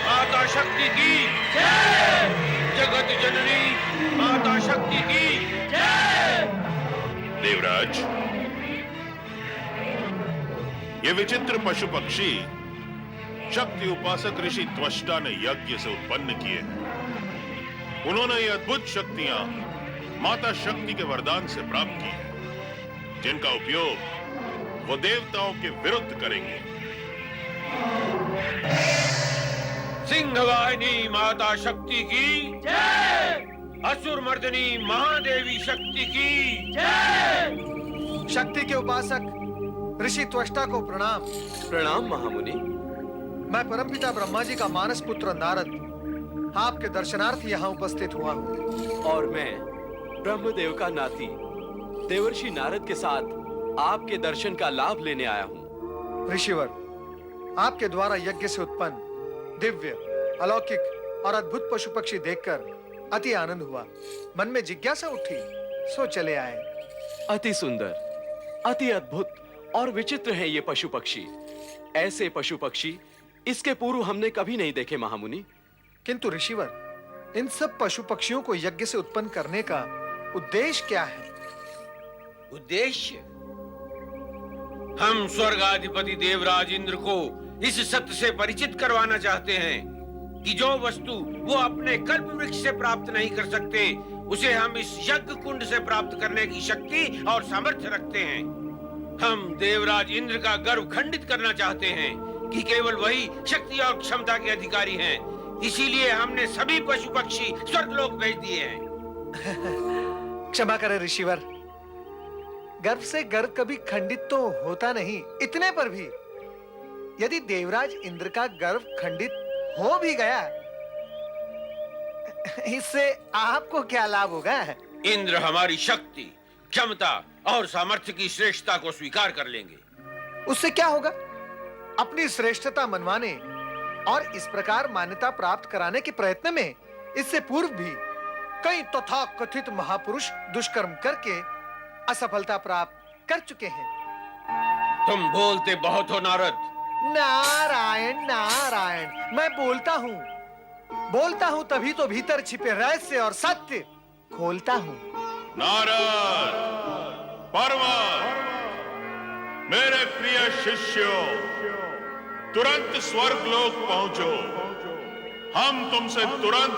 Speaker 8: माता शक्ति की जय। जगत जननी माता शक्ति की जय।
Speaker 11: देवराज, ये विचित्र पशु पक्षी शक्ति उपासक ऋषि त्वष्टा ने यज्ञ से उत्पन्न किए हैं। उन्होंने ये अद्भुत शक्तियां माता शक्ति के वरदान से प्राप्त की हैं, जिनका उपयोग वो देवताओं के विरुद्ध करेंगे।
Speaker 8: सिंहवाहिनी माता शक्ति की जय। असुर मर्दनी महादेवी शक्ति की जय।
Speaker 2: शक्ति के उपासक ऋषि त्वष्टा को प्रणाम।
Speaker 3: प्रणाम महामुनि।
Speaker 2: मैं परमपिता ब्रह्मा जी का मानस पुत्र नारद आपके दर्शनार्थ यहाँ उपस्थित हुआ हूँ।
Speaker 3: और मैं ब्रह्मदेव का नाती देवर्षि नारद के साथ आपके दर्शन का लाभ लेने आया हूँ।
Speaker 2: ऋषिवर, आपके द्वारा यज्ञ से उत्पन्न दिव्य, अलौकिक और अद्भुत पशु पक्षी देखकर अति आनंद हुआ। मन में जिज्ञासा उठी, सो चले आए।
Speaker 3: अति सुंदर, अति अद्भुत और विचित्र हैं ये पशु पक्षी। ऐसे पशु पक्षी इसके पूर्व हमने कभी नहीं देखे महामुनि।
Speaker 2: किंतु ऋषिवर, इन सब पशु पक्षियों को यज्ञ से उत्पन्न करने का उद्देश्य क्या है?
Speaker 8: उद्देश्य? हम स्वर्गाधिपति देवराज इंद्र को इस सत्य से परिचित करवाना चाहते हैं कि जो वस्तु वो अपने कल्प वृक्ष से प्राप्त नहीं कर सकते, उसे हम इस यज्ञ कुंड से प्राप्त करने की शक्ति और सामर्थ्य रखते हैं। हम देवराज इंद्र का गर्व खंडित करना चाहते हैं कि केवल वही शक्ति और क्षमता के अधिकारी हैं। इसीलिए हमने सभी पशु पक्षी स्वर्गलोक भेज दिए हैं।
Speaker 2: क्षमा करें ऋषिवर, गर्व से गर्व कभी खंडित तो होता नहीं। इतने पर भी यदि देवराज इंद्र का गर्व खंडित हो भी गया, इससे आपको क्या लाभ होगा?
Speaker 8: इंद्र हमारी शक्ति, क्षमता और सामर्थ्य की श्रेष्ठता को स्वीकार कर लेंगे।
Speaker 2: उससे क्या होगा? अपनी श्रेष्ठता मनवाने और इस प्रकार मान्यता प्राप्त कराने के प्रयत्न में इससे पूर्व भी कई तथा कथित महापुरुष दुष्कर्म करके असफलता प्राप्त कर चुके हैं।
Speaker 8: तुम बोलते बहुत हो नारद।
Speaker 2: नारायण नारायण, मैं बोलता हूँ तभी तो भीतर छिपे रहस्य और सत्य खोलता हूँ।
Speaker 11: नारद, पर्वत, मेरे प्रिय शिष्यों, तुरंत स्वर्गलोक पहुंचो। हम तुमसे तुरंत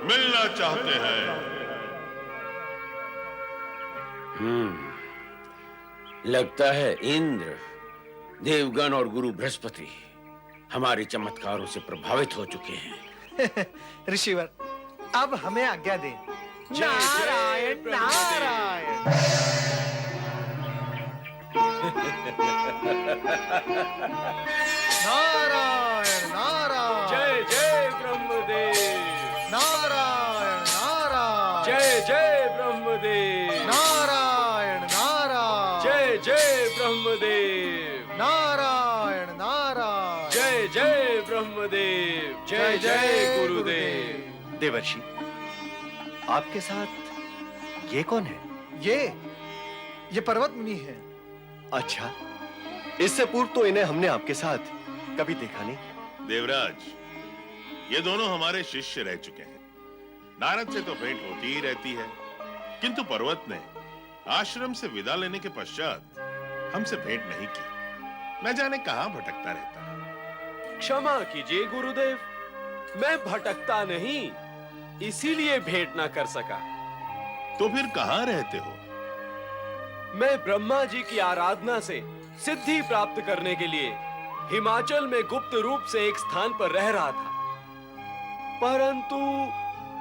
Speaker 11: मिलना चाहते हैं।
Speaker 8: लगता है इंद्र, देवगण और गुरु बृहस्पति हमारे चमत्कारों से प्रभावित हो चुके हैं।
Speaker 2: ऋषिवर, अब हमें आज्ञा दें।
Speaker 3: जय
Speaker 2: नारायण नारायण। नारायण नारायण।
Speaker 3: जय जय ब्रह्मदेव।
Speaker 2: नारायण नारायण।
Speaker 3: जय जय ब्रह्मदेव।
Speaker 2: नारायण नारायण।
Speaker 3: जय जय ब्रह्मदेव।
Speaker 2: नारायण नारायण।
Speaker 3: जय जय ब्रह्मदेव। जय जय गुरुदेव।
Speaker 1: देवर्षि, आपके साथ ये कौन है?
Speaker 2: ये पर्वत मुनि है।
Speaker 1: अच्छा, इससे पूर्व तो इन्हें हमने आपके साथ कभी देखा नहीं।
Speaker 11: देवराज, ये दोनों हमारे शिष्य रह चुके हैं। नारद से तो भेंट होती ही रहती है, किंतु पर्वत ने आश्रम से विदा लेने के पश्चात हमसे भेंट नहीं की। न जाने कहां भटकता रहता है।
Speaker 3: क्षमा कीजिए गुरुदेव, मैं भटकता नहीं, इसीलिए भेंट ना कर सका।
Speaker 11: तो फिर कहां रहते हो?
Speaker 3: मैं ब्रह्मा जी की आराधना से सिद्धि प्राप्त करने के लिए हिमाचल में गुप्त रूप से एक स्थान पर रह रहा था, परंतु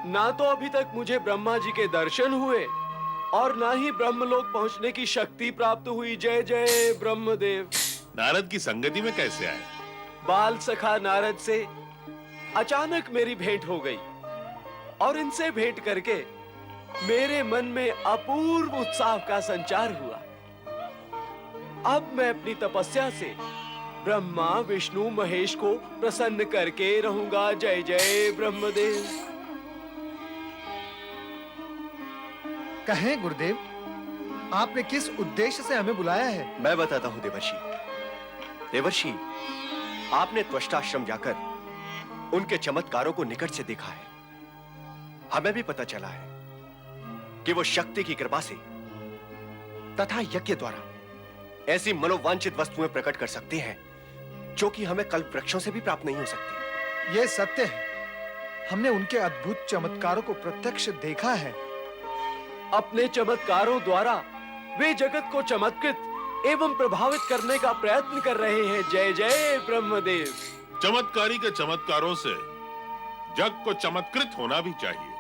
Speaker 3: ना तो अभी तक मुझे ब्रह्मा जी के दर्शन हुए और ना ही ब्रह्मलोक पहुंचने की शक्ति प्राप्त हुई। जय जय ब्रह्मदेव।
Speaker 11: नारद की संगति में कैसे आए?
Speaker 3: बाल सखा नारद से अचानक मेरी भेंट हो गई और इनसे भेंट करके मेरे मन में अपूर्व उत्साह का संचार हुआ। अब मैं अपनी तपस्या से ब्रह्मा विष्णु महेश को प्रसन्न करके रहूंगा। जय जय ब्रह्मदेव।
Speaker 2: कहें गुरुदेव, आपने किस उद्देश्य से हमें बुलाया है?
Speaker 12: मैं बताता हूं देवर्षि। देवर्षि, आपने त्वष्टाश्रम जाकर उनके चमत्कारों को निकट से देखा है। हमें भी पता चला है कि वो शक्ति की कृपा से तथा यज्ञ द्वारा ऐसी मनोवांछित वस्तुएं प्रकट कर सकते हैं जो कि हमें कल्प वृक्षों से भी प्राप्त नहीं हो सकती।
Speaker 2: ये सत्य है, हमने उनके अद्भुत चमत्कारों को प्रत्यक्ष देखा है।
Speaker 3: अपने चमत्कारों द्वारा वे जगत को चमत्कृत एवं प्रभावित करने का प्रयत्न कर रहे हैं। जय जय ब्रह्मदेव।
Speaker 11: चमत्कारी के चमत्कारों से जग को चमत्कृत होना भी चाहिए।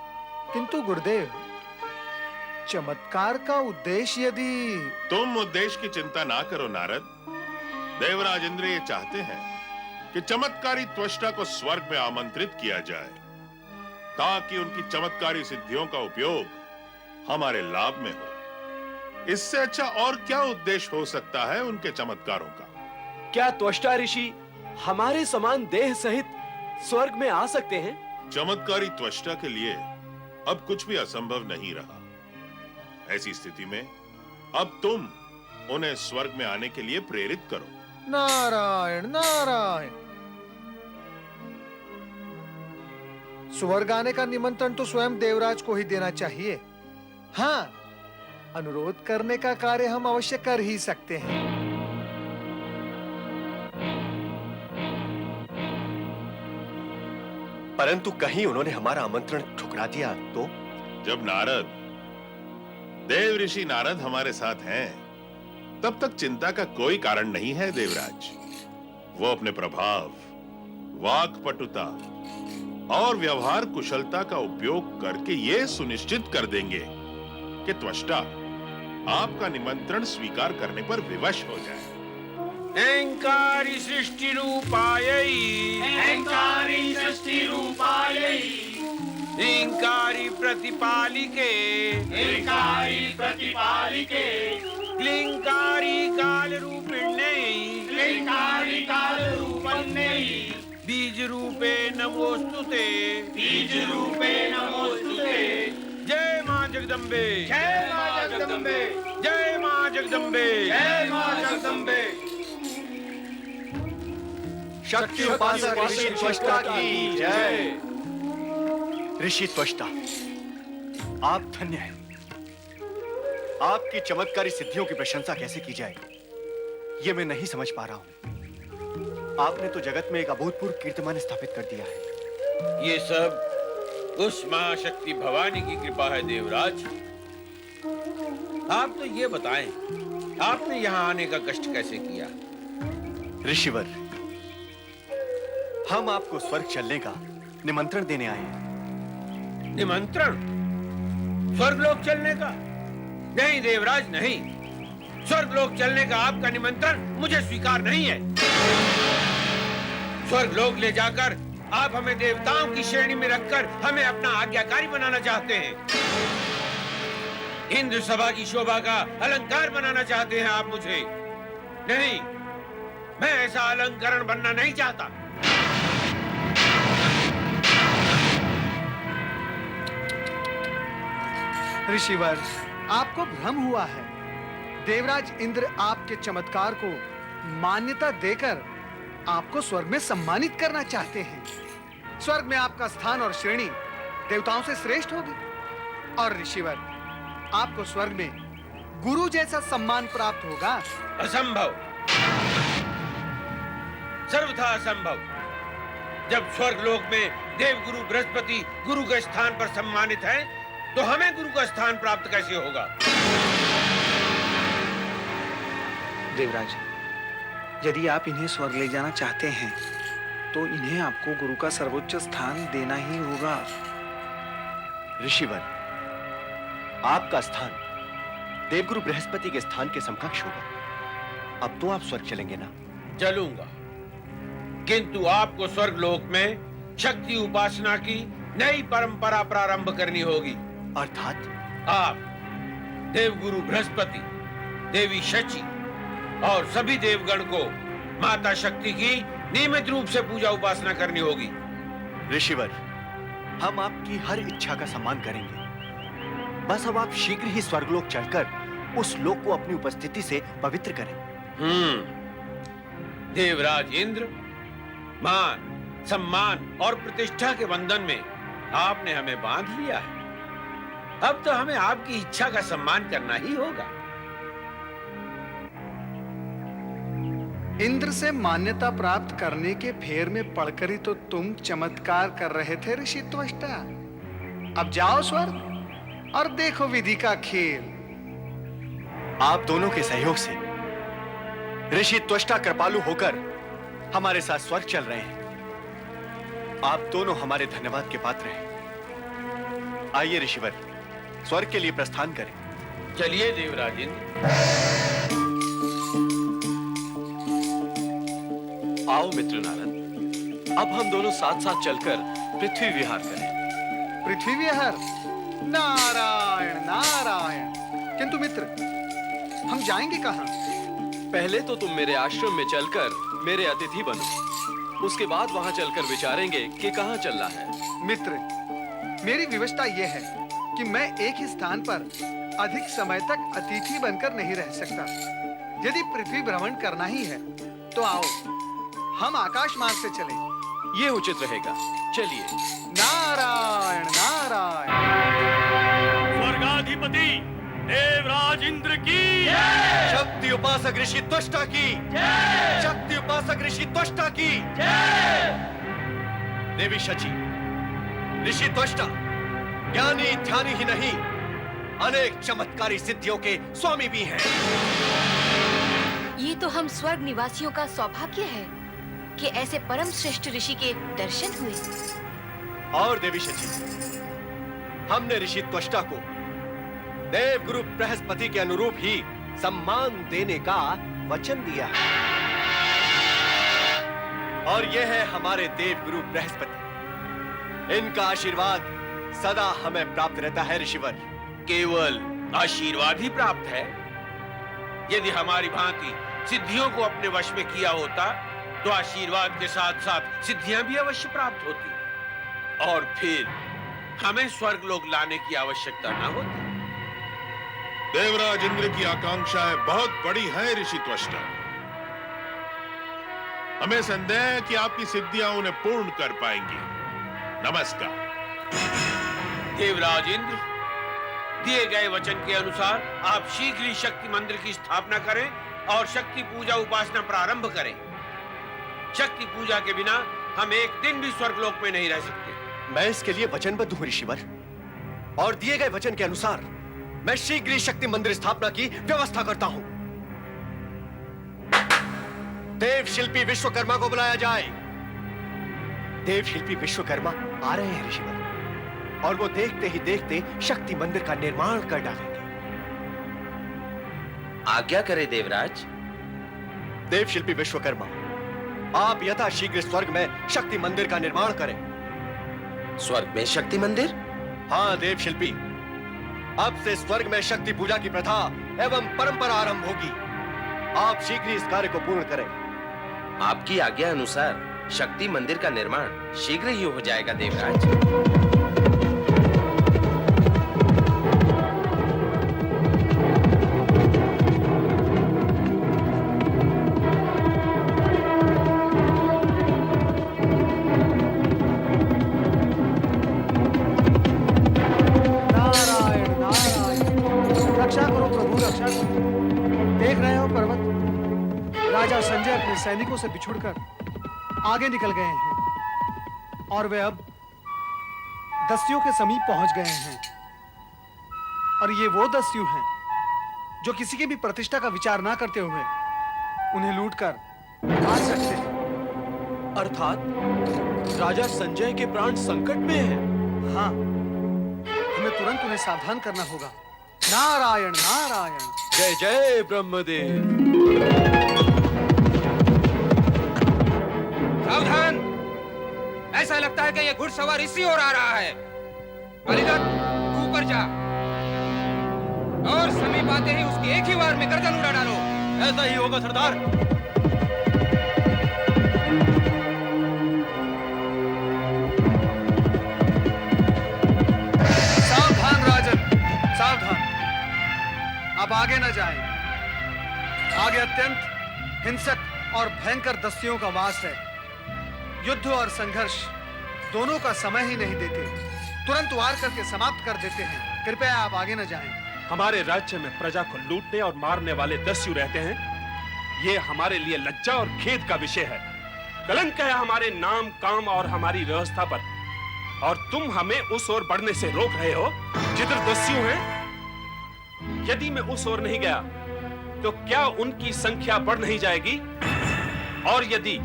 Speaker 2: किंतु गुरुदेव, चमत्कार का उद्देश्य यदि...
Speaker 11: तुम उद्देश्य की चिंता ना करो नारद। देवराज इंद्र ये चाहते हैं कि चमत्कारी त्वष्टा को स्वर्ग में आमंत्रित किया जाए ताकि उनकी चमत्कारी सिद्धियों का उपयोग हमारे लाभ में हो। इससे अच्छा और क्या उद्देश्य हो सकता है उनके चमत्कारों का?
Speaker 3: क्या त्वष्टा ऋषि हमारे समान देह सहित स्वर्ग में आ सकते हैं?
Speaker 11: चमत्कारी त्वष्टा के लिए अब कुछ भी असंभव नहीं रहा। ऐसी स्थिति में अब तुम उन्हें स्वर्ग में आने के लिए प्रेरित करो।
Speaker 2: नारायण नारायण। स्वर्ग आने का निमंत्रण तो स्वयं देवराज को ही देना चाहिए। हाँ, अनुरोध करने का कार्य हम अवश्य कर ही सकते हैं।
Speaker 12: परंतु कहीं उन्होंने हमारा आमंत्रण ठुकरा दिया तो?
Speaker 11: जब नारद, देव ऋषि नारद हमारे साथ हैं, तब तक चिंता का कोई कारण नहीं है देवराज। वो अपने प्रभाव, वाक्पटुता और व्यवहार कुशलता का उपयोग करके ये सुनिश्चित कर देंगे कि त्वष्टा आपका निमंत्रण स्वीकार करने पर विवश हो जाए।
Speaker 8: अहंकारी सृष्टि रूपायै, अहंकारी सृष्टि रूपायै, अहंकारी प्रतिपालिके, अहंकारी प्रतिपालिके, क्लिंकारी काल रूपिण्यै, क्लिंकारी काल रूपण्यै, बीज रूपे नमोस्तुते, बीज रूपे नमोस्तुते। जय मां जगदम्बे, जय मां जगदम्बे, जय मां जगदम्बे, जय मां जगदम्बे।
Speaker 12: शक्ति उपासक ऋषि त्वष्टा की जय। ऋषि त्वष्टा, आप धन्य हैं। आपकी चमत्कारी सिद्धियों की प्रशंसा कैसे की जाए, ये मैं नहीं समझ पा रहा हूं। आपने तो जगत में एक अभूतपूर्व कीर्तिमान स्थापित कर दिया है।
Speaker 8: ये सब उस महाशक्ति भवानी की कृपा है देवराज। आप तो ये बताएं, आपने यहाँ आने का कष्ट कैसे किया?
Speaker 12: ऋषिवर, हम आपको स्वर्ग चलने का निमंत्रण देने आए हैं।
Speaker 8: निमंत्रण? स्वर्गलोक चलने का? नहीं देवराज, नहीं। स्वर्गलोक चलने का आपका निमंत्रण मुझे स्वीकार नहीं है। स्वर्गलोक ले जाकर आप हमें देवताओं की श्रेणी में रखकर हमें अपना आज्ञाकारी बनाना चाहते हैं। इंद्र सभा की शोभा का अलंकार बनाना चाहते हैं आप मुझे। नहीं, मैं ऐसा अलंकरण बनना नहीं चाहता।
Speaker 2: ऋषिवर, आपको भ्रम हुआ है। देवराज इंद्र आपके चमत्कार को मान्यता देकर आपको स्वर्ग में सम्मानित करना चाहते हैं। स्वर्ग में आपका स्थान और श्रेणी देवताओं से श्रेष्ठ होगी। और ऋषिवर, आपको स्वर्ग में गुरु जैसा सम्मान प्राप्त होगा।
Speaker 8: असंभव, सर्वथा असंभव। जब स्वर्गलोक में देवगुरु बृहस्पति गुरु के स्थान पर सम्मानित है, तो हमें गुरु का स्थान प्राप्त कैसे होगा?
Speaker 2: देवराज, यदि आप इन्हें स्वर्ग ले जाना चाहते हैं, तो इन्हें आपको गुरु का सर्वोच्च स्थान देना ही होगा।
Speaker 12: ऋषिवर, आपका स्थान देवगुरु बृहस्पति के स्थान के समकक्ष होगा। अब तो आप स्वर्ग चलेंगे ना?
Speaker 8: चलूंगा, किंतु आपको स्वर्गलोक में शक्ति उपासना की नई परंपरा प्रारंभ करनी होगी।
Speaker 12: अर्थात?
Speaker 8: आप, देवगुरु बृहस्पति, देवी शची और सभी देवगण को माता शक्ति की नियमित रूप से पूजा उपासना करनी होगी।
Speaker 12: ऋषिवर, हम आपकी हर इच्छा का सम्मान करेंगे। बस अब आप शीघ्र ही स्वर्गलोक चढ़कर उस लोक को अपनी उपस्थिति से पवित्र करें।
Speaker 8: देवराज इंद्र, मान, सम्मान और प्रतिष्ठा के बंधन में आपने हमें बांध लिया है। अब तो हमें आपकी इच्छा का सम्मान करना ही होगा।
Speaker 2: इंद्र से मान्यता प्राप्त करने के फेर में पड़कर ही तो तुम चमत्कार कर रहे थे ऋषि त्वष्टा। अब जाओ स्वर्ग और देखो विधि का खेल।
Speaker 12: आप दोनों के सहयोग से ऋषि त्वष्टा कृपालु होकर हमारे साथ स्वर्ग चल रहे हैं। आप दोनों हमारे धन्यवाद के पात्र हैं। आइए ऋषिवर, स्वर्ग के लिए प्रस्थान करें।
Speaker 8: चलिए देवराज इंद्र।
Speaker 3: आओ मित्र नारद, अब हम दोनों साथ साथ चलकर पृथ्वी विहार करें।
Speaker 2: पृथ्वी विहार? नारायण नारायण। किंतु मित्र, हम जाएंगे कहां?
Speaker 3: पहले तो तुम मेरे आश्रम में चलकर मेरे अतिथि बनो, उसके बाद वहां चलकर विचारेंगे कि कहां चलना है।
Speaker 2: मित्र, मेरी विवशता यह है कि मैं एक ही स्थान पर अधिक समय तक अतिथि बनकर नहीं रह सकता। यदि पृथ्वी भ्रमण करना ही है तो आओ हम आकाश मार्ग से चलें।
Speaker 3: ये उचित रहेगा, चलिए।
Speaker 2: नारायण नारायण।
Speaker 9: स्वर्गाधिपति देवराज इंद्र की,
Speaker 12: शक्ति उपासक ऋषि त्वष्टा की, शक्ति उपासक ऋषि त्वष्टा की। देवी शची, ऋषि त्वष्टा ज्ञानी ध्यानी ही नहीं, अनेक चमत्कारी सिद्धियों के स्वामी भी हैं।
Speaker 6: ये तो हम स्वर्ग निवासियों का सौभाग्य है कि ऐसे परम श्रेष्ठ ऋषि के दर्शन हुए।
Speaker 12: और देवी शची, हमने ऋषि त्वष्टा को देवगुरु बृहस्पति के अनुरूप ही सम्मान देने का वचन दिया है। और यह है हमारे देवगुरु बृहस्पति। इनका आशीर्वाद सदा हमें प्राप्त रहता है ऋषिवर।
Speaker 8: केवल आशीर्वाद ही प्राप्त है? यदि हमारी भांति सिद्धियों को अपने वश में किया होता तो आशीर्वाद के साथ साथ सिद्धियां भी अवश्य प्राप्त होती और फिर हमें स्वर्गलोक लाने की आवश्यकता न होती।
Speaker 11: देवराज इंद्र की आकांक्षाएं बहुत बड़ी हैं ऋषि त्वष्टा। हमें संदेह है कि आपकी सिद्धियां उन्हें पूर्ण कर पाएंगी। नमस्कार।
Speaker 8: देवराज इंद्र, दिए गए वचन के अनुसार आप शीघ्र ही शक्ति मंदिर की स्थापना करें और शक्ति पूजा उपासना प्रारंभ करें। शक्ति पूजा के बिना हम एक दिन भी स्वर्गलोक में नहीं रह सकते।
Speaker 12: मैं इसके लिए वचनबद्ध हूं ऋषिवर, और दिए गए वचन के अनुसार मैं शीघ्र ही शक्ति मंदिर स्थापना की व्यवस्था करता हूं। देव शिल्पी विश्वकर्मा को बुलाया जाए। देव शिल्पी विश्वकर्मा आ रहे हैं ऋषिवर, और वो देखते ही देखते शक्ति मंदिर का निर्माण कर डालेंगे।
Speaker 8: आज्ञा करे देवराज।
Speaker 12: देव शिल्पी विश्वकर्मा, आप यथाशीघ्र स्वर्ग में शक्ति मंदिर का निर्माण करें।
Speaker 8: स्वर्ग में शक्ति मंदिर?
Speaker 12: हाँ देव शिल्पी, अब से स्वर्ग में शक्ति पूजा की प्रथा एवं परंपरा आरंभ होगी। आप शीघ्र ही इस कार्य को पूर्ण करें।
Speaker 8: आपकी आज्ञा अनुसार शक्ति मंदिर का निर्माण शीघ्र ही हो जाएगा देवराज।
Speaker 2: नारायण नारायण। रक्षा करो प्रभु, रक्षा करो। देख रहे हो पर्वत, राजा संजय अपने सैनिकों से बिछुड़कर आगे निकल गए हैं और वे अब दस्युओं के समीप पहुंच गए हैं। और ये वो दस्यु हैं जो किसी की भी प्रतिष्ठा का विचार ना करते हुए उन्हें लूटकर मार सकते हैं।
Speaker 3: अर्थात राजा संजय के प्राण संकट में हैं।
Speaker 2: हाँ, तुरंत उन्हें सावधान करना होगा। नारायण नारायण।
Speaker 3: जय जय ब्रह्मदेव।
Speaker 8: सावधान, ऐसा लगता है कि ये घुड़सवार इसी ओर आ रहा है। बलिदत्त, तू ऊपर जा और समीप आते ही उसकी एक ही वार में गर्दन उड़ा डालो।
Speaker 3: ऐसा ही होगा सरदार।
Speaker 2: सावधान राजन, सावधान। अब आगे न जाएं। आगे अत्यंत हिंसक और भयंकर दस्युओं का वास है। युद्ध और संघर्ष दोनों का समय ही नहीं देते, तुरंत वार करके समाप्त कर देते हैं। कृपया आप आगे न जाएं।
Speaker 13: हमारे राज्य में प्रजा को लूटने और मारने वाले दस्यु रहते हैं। ये हमारे लिए लज्जा और खेद का विषय है। कलंक है हमारे नाम, काम और हमारी व्यवस्था पर। और तुम हमें उस ओर बढ़ने से रोक रहे हो जिधर दस्यु हैं। यदि मैं उस ओर नहीं गया तो क्या उनकी संख्या बढ़ नहीं जाएगी? और यदि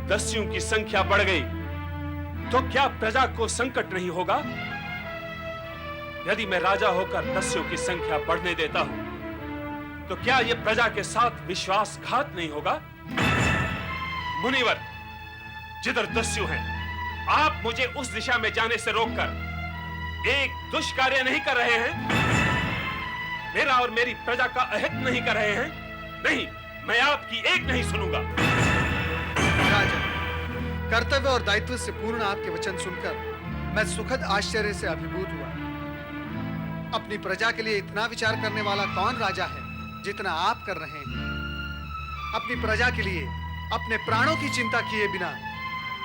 Speaker 13: दस्युओं की संख्या बढ़ गई तो क्या प्रजा को संकट नहीं होगा? यदि मैं राजा होकर दस्युओं की संख्या बढ़ने देता हूं तो क्या यह प्रजा के साथ विश्वासघात नहीं होगा? मुनिवर, जिधर दस्यु हैं, आप मुझे उस दिशा में जाने से रोककर एक दुष्कार्य नहीं कर रहे हैं। मेरा और मेरी प्रजा का अहित नहीं कर रहे हैं। नहीं, मैं आपकी एक नहीं सुनूंगा।
Speaker 2: राजन, कर्तव्य और दायित्व से पूर्ण आपके वचन सुनकर मैं सुखद आश्चर्य से अभिभूत हुआ। अपनी प्रजा के लिए इतना विचार करने वाला कौन राजा है जितना आप कर रहे हैं? अपनी प्रजा के लिए अपने प्राणों की चिंता किए बिना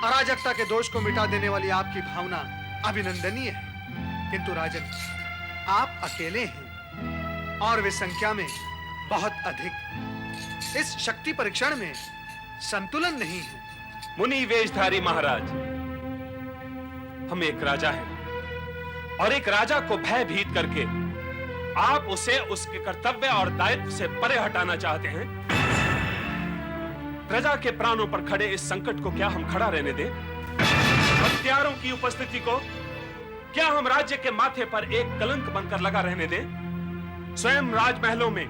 Speaker 2: अराजकता के दोष को मिटा देने वाली आपकी भावना अभिनंदनीय है। किंतु राजन, आप अकेले हैं और वे संख्या में बहुत अधिक। इस शक्ति परीक्षण में संतुलन नहीं है।
Speaker 13: मुनि वेशधारी महाराज, हम एक राजा हैं और एक राजा को भयभीत करके आप उसे उसके कर्तव्य और दायित्व से परे हटाना चाहते हैं। प्रजा के प्राणों पर खड़े इस संकट को क्या हम खड़ा रहने दें? हत्यारों की उपस्थिति को क्या हम राज्य के माथे पर एक कलंक बनकर लगा रहने दें? स्वयं राजमहलों में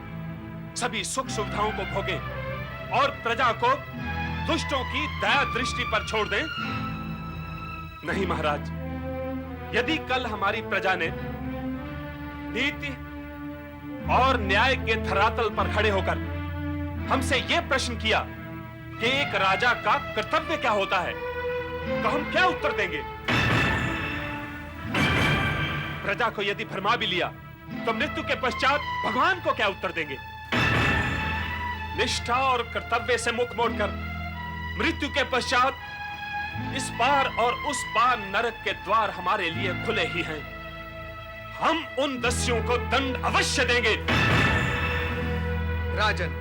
Speaker 13: सभी सुख सुविधाओं को भोगें और प्रजा को दुष्टों की दया दृष्टि पर छोड़ दें? नहीं महाराज, यदि कल हमारी प्रजा ने नीति और न्याय के धरातल पर खड़े होकर हमसे यह प्रश्न किया कि एक राजा का कर्तव्य क्या होता है, तो हम क्या उत्तर देंगे? प्रजा को यदि भरमा भी लिया तो मृत्यु के पश्चात भगवान को क्या उत्तर देंगे? निष्ठा और कर्तव्य से मुख मोड़कर मृत्यु के पश्चात इस पार और उस पार नरक के द्वार हमारे लिए खुले ही हैं। हम उन दस्युओं को दंड अवश्य देंगे।
Speaker 2: राजन,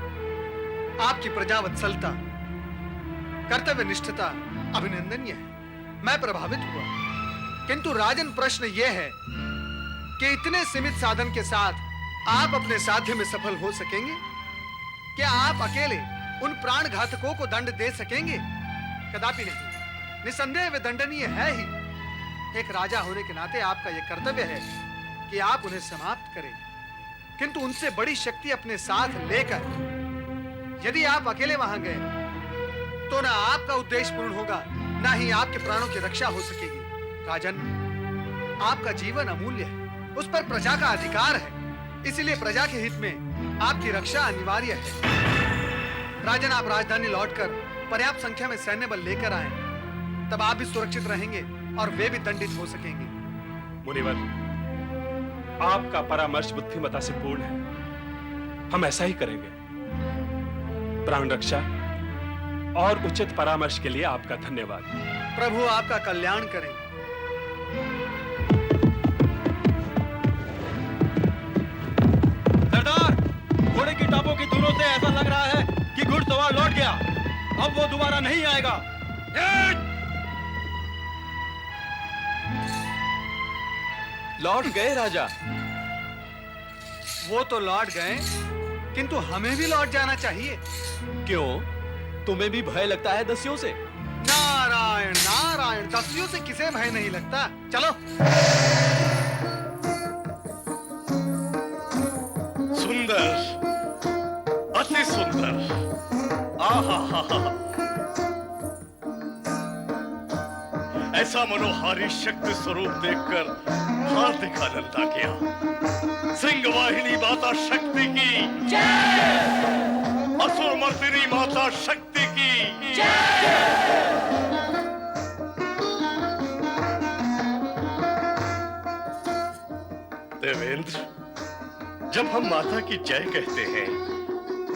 Speaker 2: आपकी प्रजावत्सलता, कर्तव्य निष्ठता अभिनंदनीय है। मैं प्रभावित हुआ। किंतु राजन, प्रश्न यह है कि इतने सीमित साधन के साथ आप अपने साध्य में सफल हो सकेंगे? क्या आप अकेले उन प्राण घातकों को दंड दे सकेंगे? कदापि नहीं। निसंदेह वे दंडनीय है ही। एक राजा होने के नाते आपका यह कर्तव्य है कि आप उन्हें समाप्त करें। किंतु उनसे बड़ी शक्ति अपने साथ लेकर यदि आप अकेले वहां गए तो ना आपका उद्देश्य पूर्ण होगा, ना ही आपके प्राणों की रक्षा हो सकेगी। राजन, आपका जीवन अमूल्य है, उस पर प्रजा का अधिकार है। इसलिए प्रजा के हित में आपकी रक्षा अनिवार्य है। राजन, आप राजधानी लौटकर पर्याप्त संख्या में सैन्य बल लेकर आए, तब आप भी सुरक्षित रहेंगे और वे भी दंडित हो सकेंगे।
Speaker 13: मुनिवर, आपका परामर्श बुद्धिमता से पूर्ण है। हम ऐसा ही करेंगे। प्राण रक्षा और उचित परामर्श के लिए आपका धन्यवाद।
Speaker 2: प्रभु आपका कल्याण करें।
Speaker 3: सरदार, घोड़े की टापों की धुनों से ऐसा लग रहा है कि घुड़सवार लौट गया। अब वो दोबारा नहीं आएगा।
Speaker 4: लौट गए राजा।
Speaker 2: वो तो लौट गए, किंतु हमें भी लौट जाना चाहिए।
Speaker 4: क्यों? तुम्हें भी भय लगता है दस्युओं से?
Speaker 2: नारायण नारायण, दस्युओं से किसे भय नहीं लगता। चलो।
Speaker 9: अति सुंदर। आहा, ऐसा मनोहारी शक्ति स्वरूप देखकर हार्दिक आनंद आ गया। सिंहवाहिनी माता शक्ति की जय, असुर मर्दिनी माता शक्ति की जय। देवेंद्र, जब हम माता की जय कहते हैं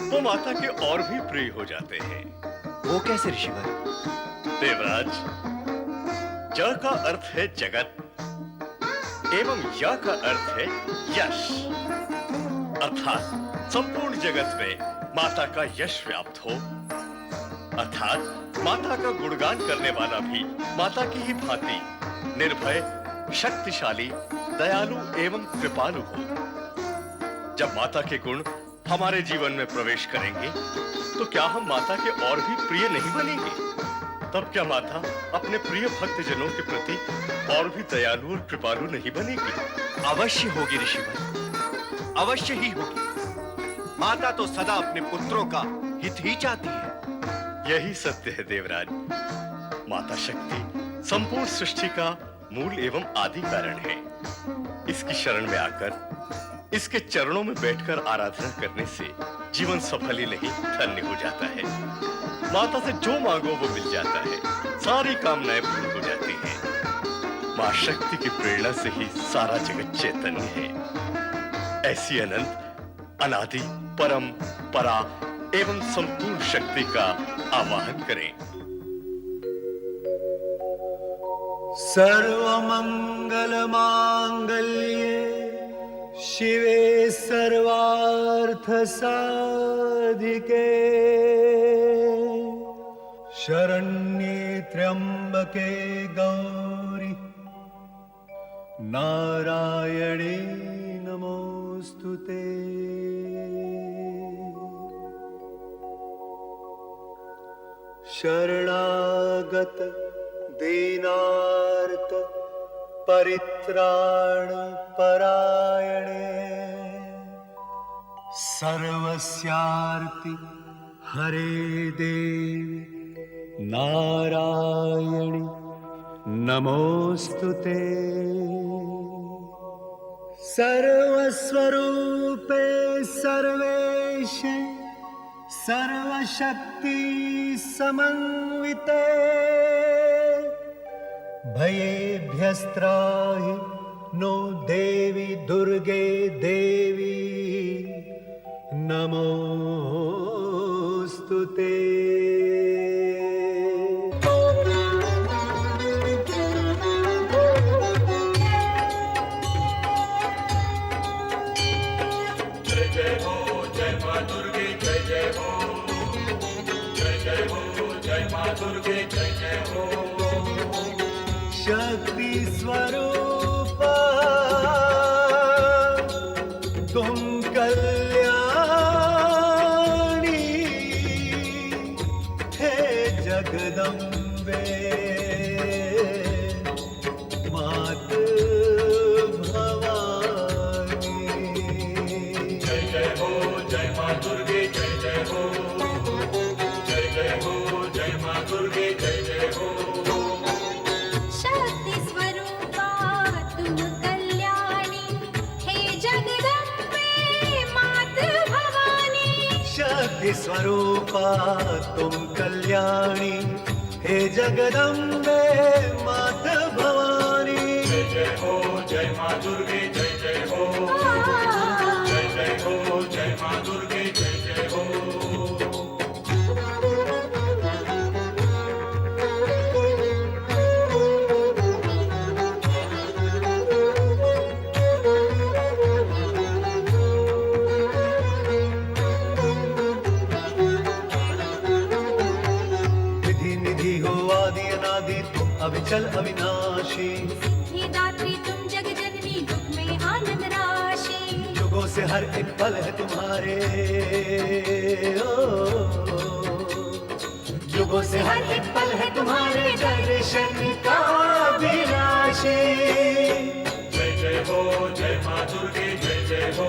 Speaker 9: तो माता के और भी प्रिय हो जाते हैं।
Speaker 12: वो कैसे ऋषिवर?
Speaker 9: देवराज, ज का अर्थ है जगत एवं य का अर्थ है यश, अर्थात संपूर्ण जगत में माता का यश व्याप्त हो, अर्थात माता का गुणगान करने वाला भी माता की ही भांति निर्भय, शक्तिशाली, दयालु एवं कृपालु हो। जब माता के गुण हमारे जीवन में प्रवेश करेंगे तो क्या हम माता के और भी प्रिय नहीं बनेंगे? तब क्या माता अपने प्रिय भक्तजनों के प्रति और भी दयालु और कृपालु नहीं बनेगी?
Speaker 12: अवश्य होगी ऋषिवर, अवश्य ही होगी। माता तो सदा अपने पुत्रों का हित ही चाहती है।
Speaker 9: यही सत्य है देवराज। माता शक्ति संपूर्ण सृष्टि का मूल एवं आदि कारण है। इसकी शरण में आकर, इसके चरणों में बैठकर आराधना करने से जीवन सफल ही नहीं धन्य हो जाता है। माता से जो मांगो वो मिल जाता है, सारी कामनाएं पूर्ण हो जाती हैं। मां शक्ति की प्रेरणा से ही सारा जगत चैतन्य है। ऐसी अनंत, अनादि, परम, परा एवं संपूर्ण शक्ति का आवाहन करें।
Speaker 1: सर्वमंगल मांगल्ये शिवे सर्वार्थ साधिके शरण्ये त्र्यंबके गौरी नारायणे नमोस्तुते। शरणागत दीनार्त परित्राण परायणे सर्वस्यार्ति हरे देवी नारायणी नमोस्तुते। सर्वस्वरूपे सर्वेशे सर्वशक्ति समन्विते भयेभ्यस्त्राहि नो देवी दुर्गे देवी नमोस्तुते।
Speaker 13: जय जय हो जय मां दुर्गे जय जय हो, जय जय हो जय मां दुर्गे जय जय हो।
Speaker 1: शक्ति स्वरूप तुम कल्याणी हे जगदम्बे मात भवानी।
Speaker 13: जय जय हो जय मां दुर्गे जय जय हो, जय जय हो जय मां दुर्गे जय जय हो।
Speaker 10: शक्ति स्वरूपा तुम कल्याणी हे जगदम्बे मात भवानी।
Speaker 1: शक्ति स्वरूपा तुम कल्याणी हे जगदम्बे मात भवानी।
Speaker 13: जय जय हो जय मां दुर्गे जय जय हो, जय जय हो जय मां दुर्गे जय जय हो।
Speaker 1: विधि निधि हो आदि अनादि तुम अविचल अविनाशी।
Speaker 10: सिद्धिदात्री तुम जग जननी दुख में आनंद राशि।
Speaker 1: युगों से हर एक पल है तुम्हारे ओ, युगों से हर एक पल है तुम्हारे दर्शन का अभिलाषी।
Speaker 13: जय जय हो जय मां दुर्गे जय जय हो,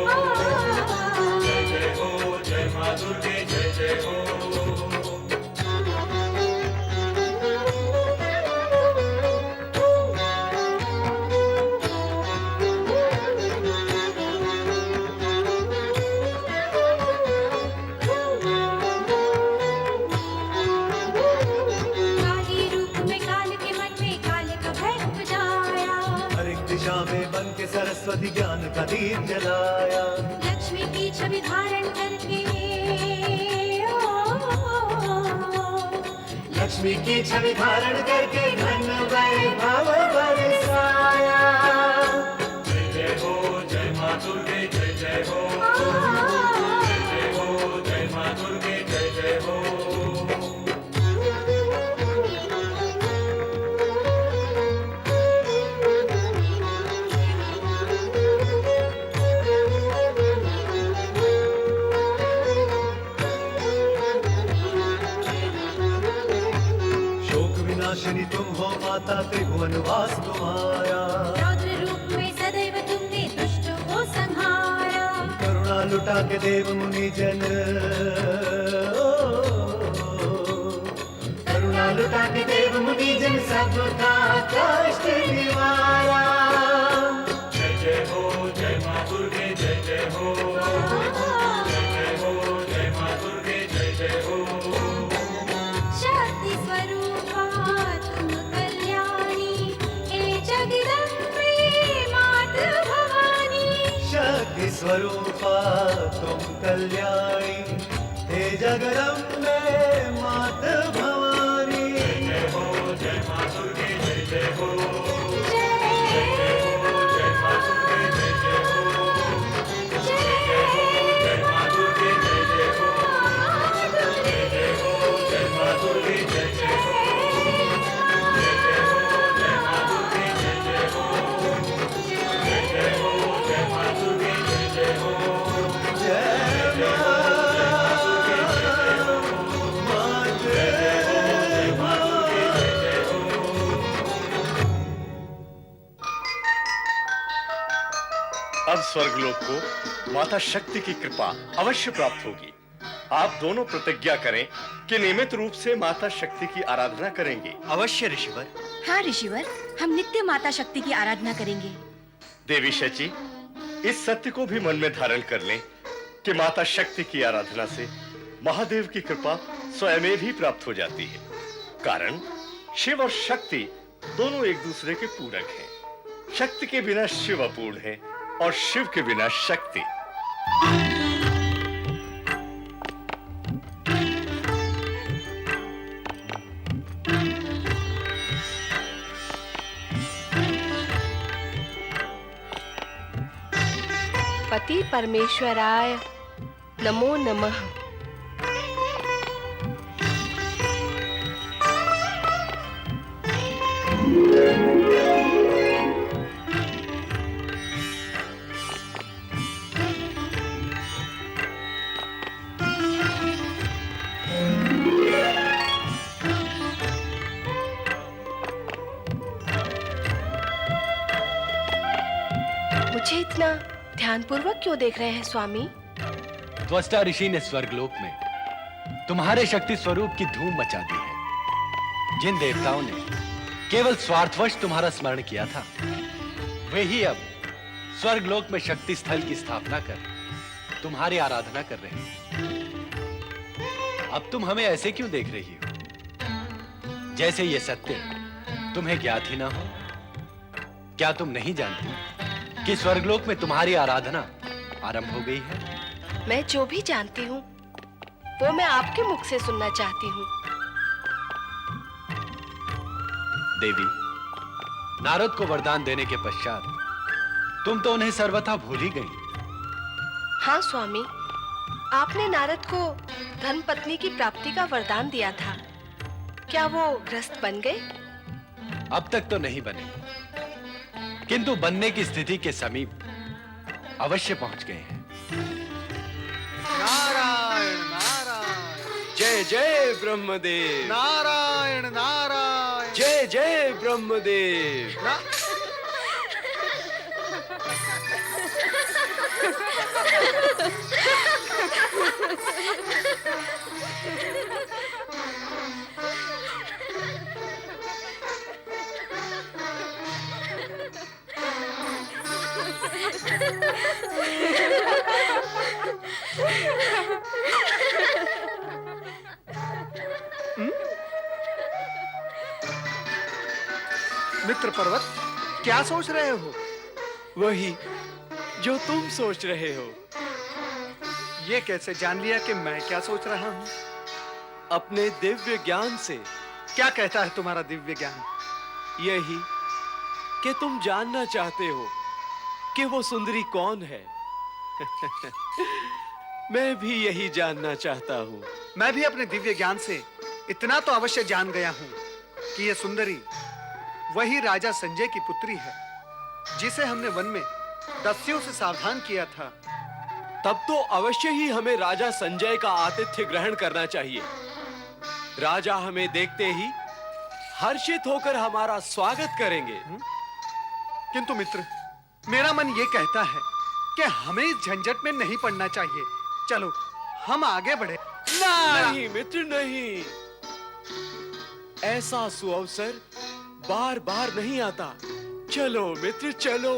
Speaker 13: जय जय हो जय मां दुर्गे जय
Speaker 1: सरस्वती ज्ञान का दीप जलाया।
Speaker 10: लक्ष्मी की छवि धारण करके
Speaker 1: लक्ष्मी की छवि धारण करके धन वैभव बरसाया। जय जय हो जय माँ दुर्गे जय जय हो, जय जय हो जय माँ दुर्गे जय जय हो। शनि तुम हो माता त्रिभुवन वास तुम्हारा।
Speaker 10: रौद्र रूप में सदैव तुमने दुष्टों को संहारा।
Speaker 1: करुणा लुटा के देव मुनि जन, करुणा लुटा के देव मुनि जन सबका कष्ट निवारा। जय जय हो जय माँ दुर्गे जय जय हो, जय जय हो जय माँ दुर्गे जय जय हो।
Speaker 10: शक्ति स्वरूपा तुम कल्याणी, हे जगदम्बे मातृ भवानी।
Speaker 1: शक्ति स्वरूपा तुम कल्याणी, हे जगदम्बे मातृ भवानी। जय जय हो जय माँ दुर्गे जय जय हो, जय जय हो जय माँ दुर्गे जय जय हो, जय जय हो जय माँ दुर्गे जय जय हो, जय जय हो जय माँ दुर्गे जय जय हो, जय जय हो जय माँ दुर्गे जय जय हो, जय जय हो जय माँ दुर्गे जय जय हो, जय
Speaker 12: अब स्वर्गलोक को माता शक्ति की कृपा अवश्य प्राप्त होगी। आप दोनों प्रतिज्ञा करें कि नियमित रूप से माता शक्ति की आराधना करेंगे। अवश्य ऋषिवर।
Speaker 10: हाँ ऋषिवर, हम नित्य माता शक्ति की आराधना करेंगे।
Speaker 12: देवी शची, इस सत्य को भी मन में धारण कर लें कि माता शक्ति की आराधना से महादेव की कृपा स्वयं भी प्राप्त हो जाती है। कारण शिव और शक्ति दोनों एक दूसरे के पूरक हैं। शक्ति के बिना शिव अपूर्ण है और शिव के बिना शक्ति।
Speaker 6: पति परमेश्वराय नमो नमः। मुझे इतना ध्यानपूर्वक क्यों देख रहे हैं स्वामी?
Speaker 5: त्वष्टा ऋषि ने स्वर्गलोक में तुम्हारे शक्ति स्वरूप की धूम मचा दी है। जिन देवताओं ने केवल स्वार्थवश तुम्हारा स्मरण किया था, वे ही अब स्वर्गलोक में शक्ति स्थल की स्थापना कर तुम्हारी आराधना कर रहे हैं। अब तुम हमें ऐसे क्यों देख रही हो, जैसे ये सत्य तुम्हें ज्ञात ही ना हो? क्या तुम नहीं जानती कि स्वर्गलोक में तुम्हारी आराधना आरंभ हो गई है?
Speaker 6: मैं जो भी जानती हूँ वो मैं आपके मुख से सुनना चाहती हूँ।
Speaker 5: देवी, नारद को वरदान देने के पश्चात तुम तो उन्हें सर्वथा भूल ही गई।
Speaker 6: हाँ स्वामी, आपने नारद को धर्म पत्नी की प्राप्ति का वरदान दिया था। क्या वो ग्रस्त बन गए?
Speaker 5: अब तक तो नहीं बने, किंतु बनने की स्थिति के समीप अवश्य पहुंच गए हैं।
Speaker 2: नारायण नारायण,
Speaker 3: जय जय ब्रह्मदेव,
Speaker 2: नारायण नारायण,
Speaker 3: जय जय ब्रह्मदेव।
Speaker 2: मित्र पर्वत, क्या सोच रहे हो?
Speaker 3: वही जो तुम सोच रहे हो।
Speaker 2: ये कैसे जान लिया कि मैं क्या सोच रहा हूँ?
Speaker 3: अपने दिव्य ज्ञान से।
Speaker 2: क्या कहता है तुम्हारा दिव्य ज्ञान?
Speaker 3: यही कि तुम जानना चाहते हो कि वो सुंदरी कौन है। मैं भी यही जानना चाहता हूँ।
Speaker 2: मैं भी अपने दिव्य ज्ञान से इतना तो अवश्य जान गया हूँ कि ये सुंदरी वही राजा संजय की पुत्री है, जिसे हमने वन में दस्युओं से सावधान किया था।
Speaker 3: तब तो अवश्य ही हमें राजा संजय का आतिथ्य ग्रहण करना चाहिए। राजा हमें देखते ही हर्षित होकर हमारा स्वागत करेंगे।
Speaker 2: किंतु मित्र, मेरा मन ये कहता है कि हमें इस झंझट में नहीं पड़ना चाहिए। चलो हम आगे बढ़े।
Speaker 3: नहीं मित्र, नहीं। ऐसा सुअवसर बार बार नहीं आता। चलो मित्र, चलो।